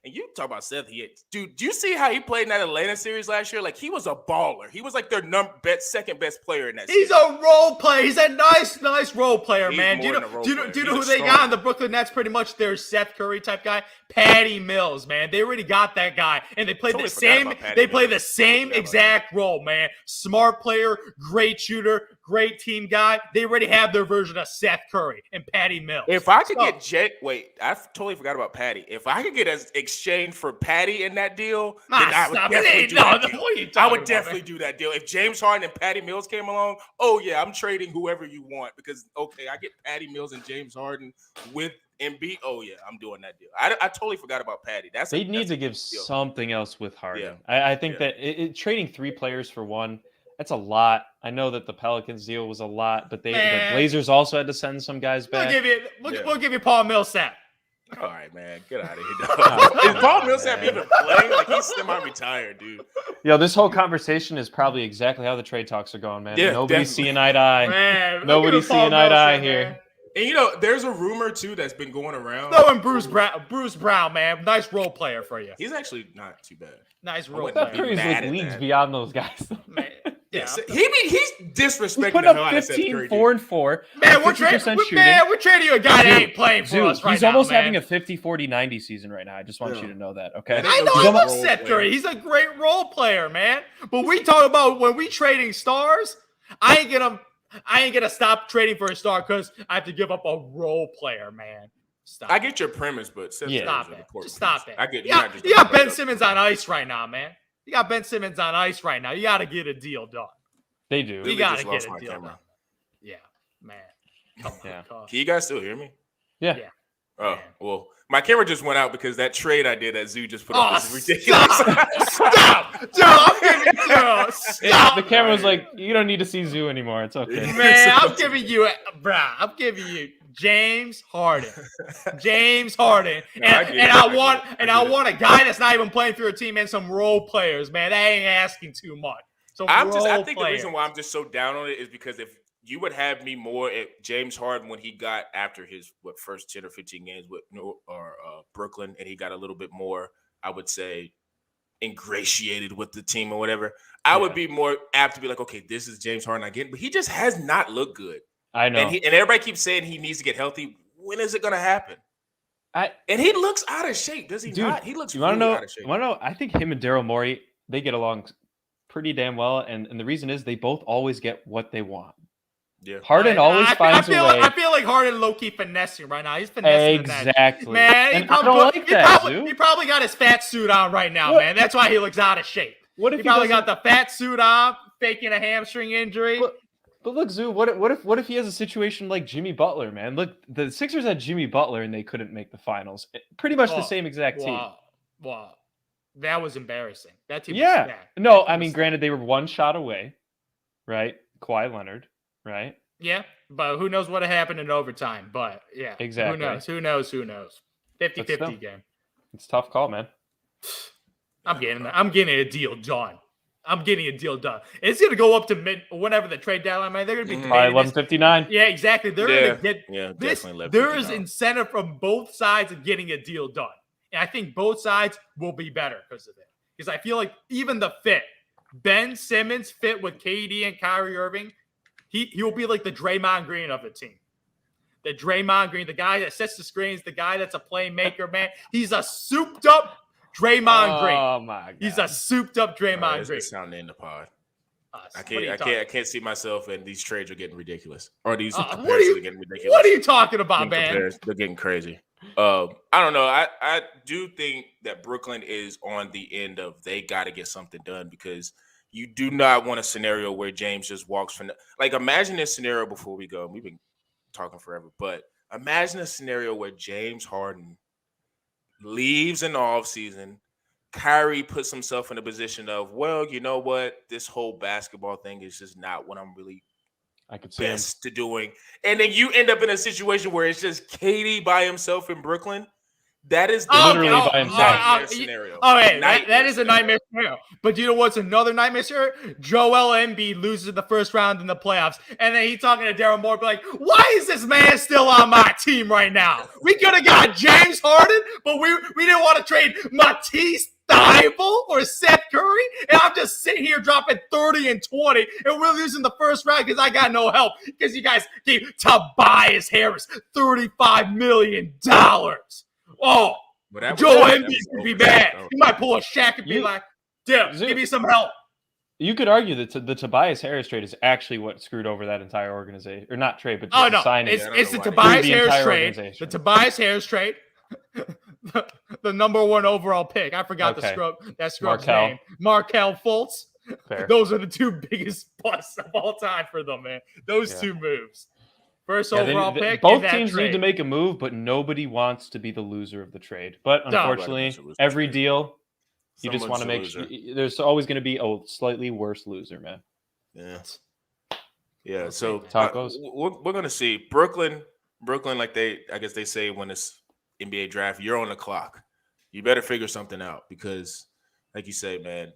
S1: And you talk about Seth. Dude, do you see how he played in that Atlanta series last year? Like he was a baller. He was like their second best player in that series.
S3: He's a role player. He's a nice role player, man. Do you know who they got in the Brooklyn Nets? Pretty much their Seth Curry type guy, Patty Mills, man. They already got that guy, and they play the same. They play the same exact role, man. Smart player, great shooter, great team guy. They already have their version of Seth Curry and Patty Mills.
S1: If I could get I totally forgot about Patty. If I could get an exchange for Patty in that deal, then I would definitely do that deal. I would definitely do that deal. If James Harden and Patty Mills came along, oh yeah, I'm trading whoever you want because okay, I get Patty Mills and James Harden with Embiid. Oh yeah, I'm doing that deal. I totally forgot about Patty.
S2: They need to give something else with Harden. Yeah. I think that trading 3 players for 1. That's a lot. I know that the Pelicans deal was a lot, but the Blazers also had to send some guys back.
S3: We'll give you Paul Millsap.
S1: All right, man. Get out of here, dog. Is Paul Millsap even playing? Like, he's semi-retired, dude.
S2: Yo, this whole conversation is probably exactly how the trade talks are going, man.
S1: Yeah,
S2: Nobody's
S1: definitely.
S2: seeing eye to eye.
S3: Man,
S2: Nobody's seeing eye to eye here.
S3: Man.
S1: And, there's a rumor, too, that's been going around.
S3: No, and Bruce Brown, man. Nice role player for you.
S1: He's actually not too bad.
S3: Nice role
S1: wouldn't
S3: player.
S1: be
S2: Steph Curry's
S1: mad
S2: like
S1: at
S2: leagues
S1: that.
S2: beyond those guys.
S3: Man, yeah.
S1: He's disrespecting
S2: He's put
S1: the hell
S2: up
S1: out of Steph
S2: 15,
S1: Curry,
S2: 4 and 4.
S3: Man, we're
S2: 50% shooting.
S3: we're trading you a guy that ain't playing for us right
S2: he's
S3: now,
S2: almost
S3: man.
S2: having a 50, 40, 90 season right now. I just want you to know that, okay?
S3: I know
S1: He's
S3: I love
S1: role
S3: Seth
S1: player.
S3: Curry. He's a great role player, man. But we talk about when we trading stars, I ain't gonna stop trading for a star because I have to give up a role player, man. Stop.
S1: I get your premise, but Steph Curry's
S3: Stop
S1: an
S3: it.
S1: important
S3: Just stop
S1: piece.
S3: it.
S1: I get
S3: You got Ben Simmons on ice right now, man. You got Ben Simmons on ice right now. You got to get a deal done.
S2: They do.
S3: You got to
S1: just
S3: get
S1: lost
S3: a
S1: my
S3: deal
S1: camera.
S3: done. Yeah, man. Come on,
S2: Yeah.
S3: cuz.
S1: Can you guys still hear me?
S2: Yeah.
S3: Yeah.
S1: Oh,
S3: Man.
S1: well, my camera just went out because that trade I did that Zoo just put
S3: Oh,
S1: up is ridiculous.
S3: Stop! Dude, I'm giving you. Stop!
S2: The camera's like, you don't need to see Zoo anymore. It's okay.
S3: Man, I'm giving you, I'm giving you James Harden. James Harden.
S1: No, I get it.
S3: I
S1: I get
S3: want
S1: it. I get it.
S3: want a guy that's not even playing for your team and some role players, man. That ain't asking too much. So
S1: I
S3: role
S1: think
S3: players.
S1: the reason why I'm just so down on it is because if you would have me more at James Harden when he got after his first 10 or 15 games with Brooklyn, and he got a little bit more, I would say, ingratiated with the team or whatever. I would be more apt to be like, okay, this is James Harden again, but he just has not looked good.
S2: I know.
S1: And everybody keeps saying he needs to get healthy. When is it going to happen? And he looks out of shape, does he not? He looks really out of shape.
S2: You want to know? I think him and Daryl Morey, they get along pretty damn well, and the reason is they both always get what they want.
S1: Yeah.
S2: Harden always finds a way.
S3: I feel like Harden low-key finessing right now. He's finessing
S2: Exactly.
S3: Man,
S2: and I don't like that, Zoo.
S3: He probably got his fat suit on right now,
S2: What?
S3: man. That's why he looks out of shape.
S2: What if
S3: He probably
S2: doesn't-
S3: got the fat suit on, faking a hamstring injury.
S2: But look, Zoo, what if he has a situation like Jimmy Butler, man? Look, the Sixers had Jimmy Butler and they couldn't make the finals. Pretty much the same exact team.
S3: Wow. That was embarrassing. That team was
S2: Yeah.
S3: bad.
S2: No,
S3: That
S2: I
S3: team
S2: mean,
S3: was
S2: granted, they were one shot away, right? Kawhi Leonard, right?
S3: Yeah, but who knows what happened in overtime. But yeah,
S2: Exactly.
S3: Who knows? 50-50
S2: still.
S3: game.
S2: It's a tough call, man.
S3: I'm getting a deal done. It's gonna go up to whenever the trade deadline, man. They're gonna be
S2: Probably
S3: debating this.
S2: 11:59.
S3: Yeah, exactly. They're gonna get this.
S1: definitely
S3: There is
S1: 11:59.
S3: incentive from both sides of getting a deal done, and I think both sides will be better because of it. Because I feel like even the fit, Ben Simmons fit with KD and Kyrie Irving, he will be like the Draymond Green of the team. The Draymond Green, the guy that sets the screens, the guy that's a playmaker, man. He's a souped up Draymond Green.
S2: Oh my god.
S3: He's a souped up Draymond Green.
S1: It's sounding in the pod.
S3: Us.
S1: I
S3: What are you
S1: can't see myself, and these trades are getting ridiculous. Or these
S3: what are
S1: comparisons
S3: you-
S1: are getting ridiculous.
S3: What are you talking about, man?
S1: They're getting crazy. I don't know. I do think that Brooklyn is on the end of they got to get something done because you do not want a scenario where James just walks from like imagine this scenario before we go. We've been talking forever, but imagine a scenario where James Harden leaves in the offseason. Kyrie puts himself in a position of, well, you know what? This whole basketball thing is just not what I'm really
S2: I could see him.
S1: best to doing. And then you end up in a situation where it's just KD by himself in Brooklyn. That is
S2: Literally by himself.
S1: nightmare scenario.
S3: Okay, that is a nightmare scenario. But do you know what's another nightmare scenario? Joel Embiid loses in the first round in the playoffs. And then he's talking to Daryl Morey, like, why is this man still on my team right now? We could have got James Harden, but we didn't want to trade Matisse Thybulle or Seth Curry. And I'm just sitting here dropping 30 and 20. And we're losing the first round because I got no help. Because you guys gave Tobias Harris $35 million. Oh, Joel Embiid could be mad. He might pull a Shaq and be like, "Dude, give me some help."
S2: You could argue that the Tobias Harris trade is actually what screwed over that entire organization, or not trade, but just the signing.
S3: It's the Tobias Harris trade.
S2: organization.
S3: The Tobias Harris trade. the number one overall pick. I forgot
S2: Okay.
S3: that scrub's
S2: Markelle.
S3: name. Markelle Fultz.
S2: Fair.
S3: Those are the two biggest busts of all time for them, man. Those two moves. First overall pick.
S2: Both
S3: and that
S2: teams
S3: trade.
S2: need to make a move, but nobody wants to be the loser of the trade. But
S3: No.
S2: unfortunately, every deal, you just
S1: Someone's
S2: want to
S1: a
S2: make
S1: loser.
S2: sure there's always going to be a slightly worse loser, man.
S1: Yeah. So
S2: That's how it goes.
S1: we're gonna see Brooklyn. Like I guess they say when it's NBA draft, you're on the clock. You better figure something out because, like you say, man,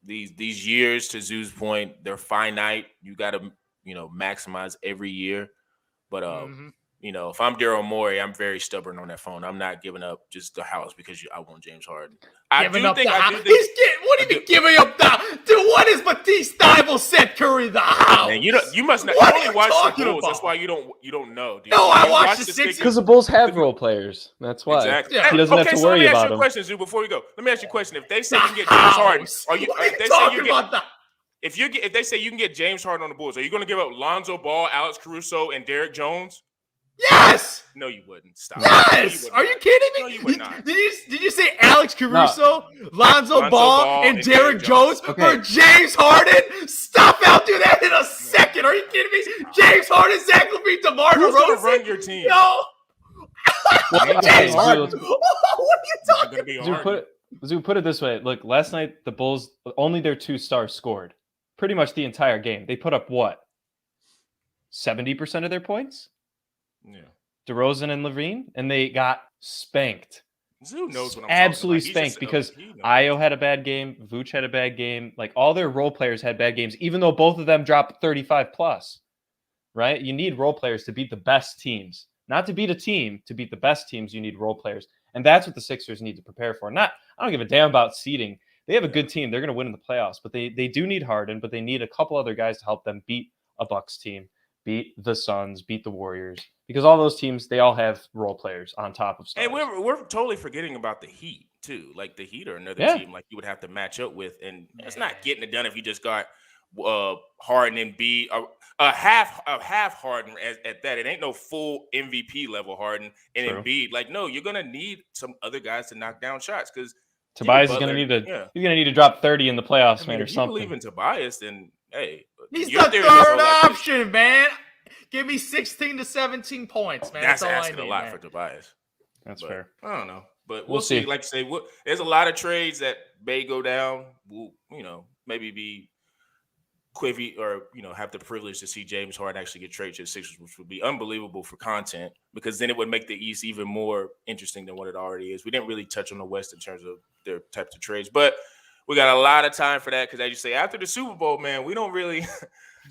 S1: these years, to Zoo's point, they're finite. You got to, maximize every year. But if I'm Daryl Morey, I'm very stubborn on that phone. I'm not giving up just the house because I want James Harden.
S3: He's getting, what do you mean giving up the? Dude, what is Matisse Thybulle said Curry the house?
S1: Man, you must not. You only watch the Bulls. That's why you don't know. Dude.
S3: No, I watch the Sixers
S2: because the Bulls have role players. That's why.
S1: Exactly.
S2: He doesn't have to worry about them.
S1: Question, Zoo, before we go, let me ask you a question. If they say you can get James Harden, if they say you can get James Harden on the Bulls, are you going to give up Lonzo Ball, Alex Caruso, and Derek Jones?
S3: Yes.
S1: No, you wouldn't. Stop.
S3: Yes. Are you kidding me?
S1: No, you would not.
S3: Did you say Alex Caruso, Lonzo Ball, and Derek Jones for James Harden? Stop! I'll do that in a second. Are you kidding me? James Harden, Zach LaVine, DeMar DeRozan.
S1: Who's going to run your team?
S3: No. James Harden.
S2: What
S3: are you talking about?
S2: Zoo, put it this way. Look, last night the Bulls, only their 2 stars scored. Pretty much the entire game. They put up what? 70% of their points?
S1: Yeah.
S2: DeRozan and LaVine, and they got spanked.
S1: Zoo knows what I'm
S2: absolutely
S1: talking
S2: spanked because Ayo had a bad game, Vooch had a bad game. Like all their role players had bad games, even though both of them dropped 35 plus. Right? You need role players to beat the best teams. Not to beat a team, to beat the best teams, you need role players. And that's what the Sixers need to prepare for. I don't give a damn about seeding. They have a good team. They're going to win in the playoffs, but they do need Harden, but they need a couple other guys to help them beat a Bucks team, beat the Suns, beat the Warriors. Because all those teams, they all have role players on top of stars.
S1: And we're totally forgetting about the Heat, too. Like, the Heat are another team like you would have to match up with. And it's not getting it done if you just got Harden and B, a half Harden at that. It ain't no full MVP level Harden and Embiid. Like, no, you're gonna need some other guys to knock down shots because
S2: Tobias is gonna need to drop 30 in the playoffs, man, or
S1: if
S2: something.
S1: You believe in Tobias, then hey,
S3: he's the third option, man. Give me 16 to 17 points, man.
S1: That's asking a lot for Tobias.
S2: That's fair.
S1: I don't know, but we'll see. Like I say, there's a lot of trades that may go down. We'll, maybe be Quivy or have the privilege to see James Harden actually get traded to the Sixers, which would be unbelievable for content because then it would make the East even more interesting than what it already is. We didn't really touch on the West in terms of their types of trades, but we got a lot of time for that because, as you say, after the Super Bowl, man, we don't really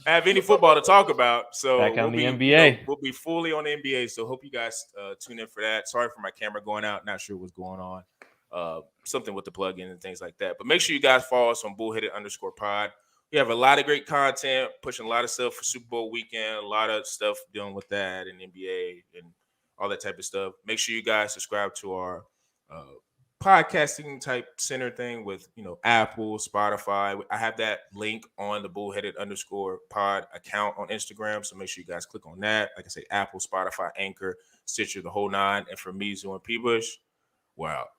S1: have any football to talk about. So
S2: back on the NBA,
S1: we'll be fully on the NBA. So hope you guys tune in for that. Sorry for my camera going out. Not sure what's going on. Something with the plug-in and things like that. But make sure you guys follow us on bullheaded_pod. We have a lot of great content, pushing a lot of stuff for Super Bowl weekend, a lot of stuff dealing with that and NBA and all that type of stuff. Make sure you guys subscribe to our podcasting type center thing with, Apple, Spotify. I have that link on the bullheaded_pod account on Instagram. So make sure you guys click on that. Like I say, Apple, Spotify, Anchor, Stitcher, the whole 9. And for me, Zoo and P. Bush, we're out.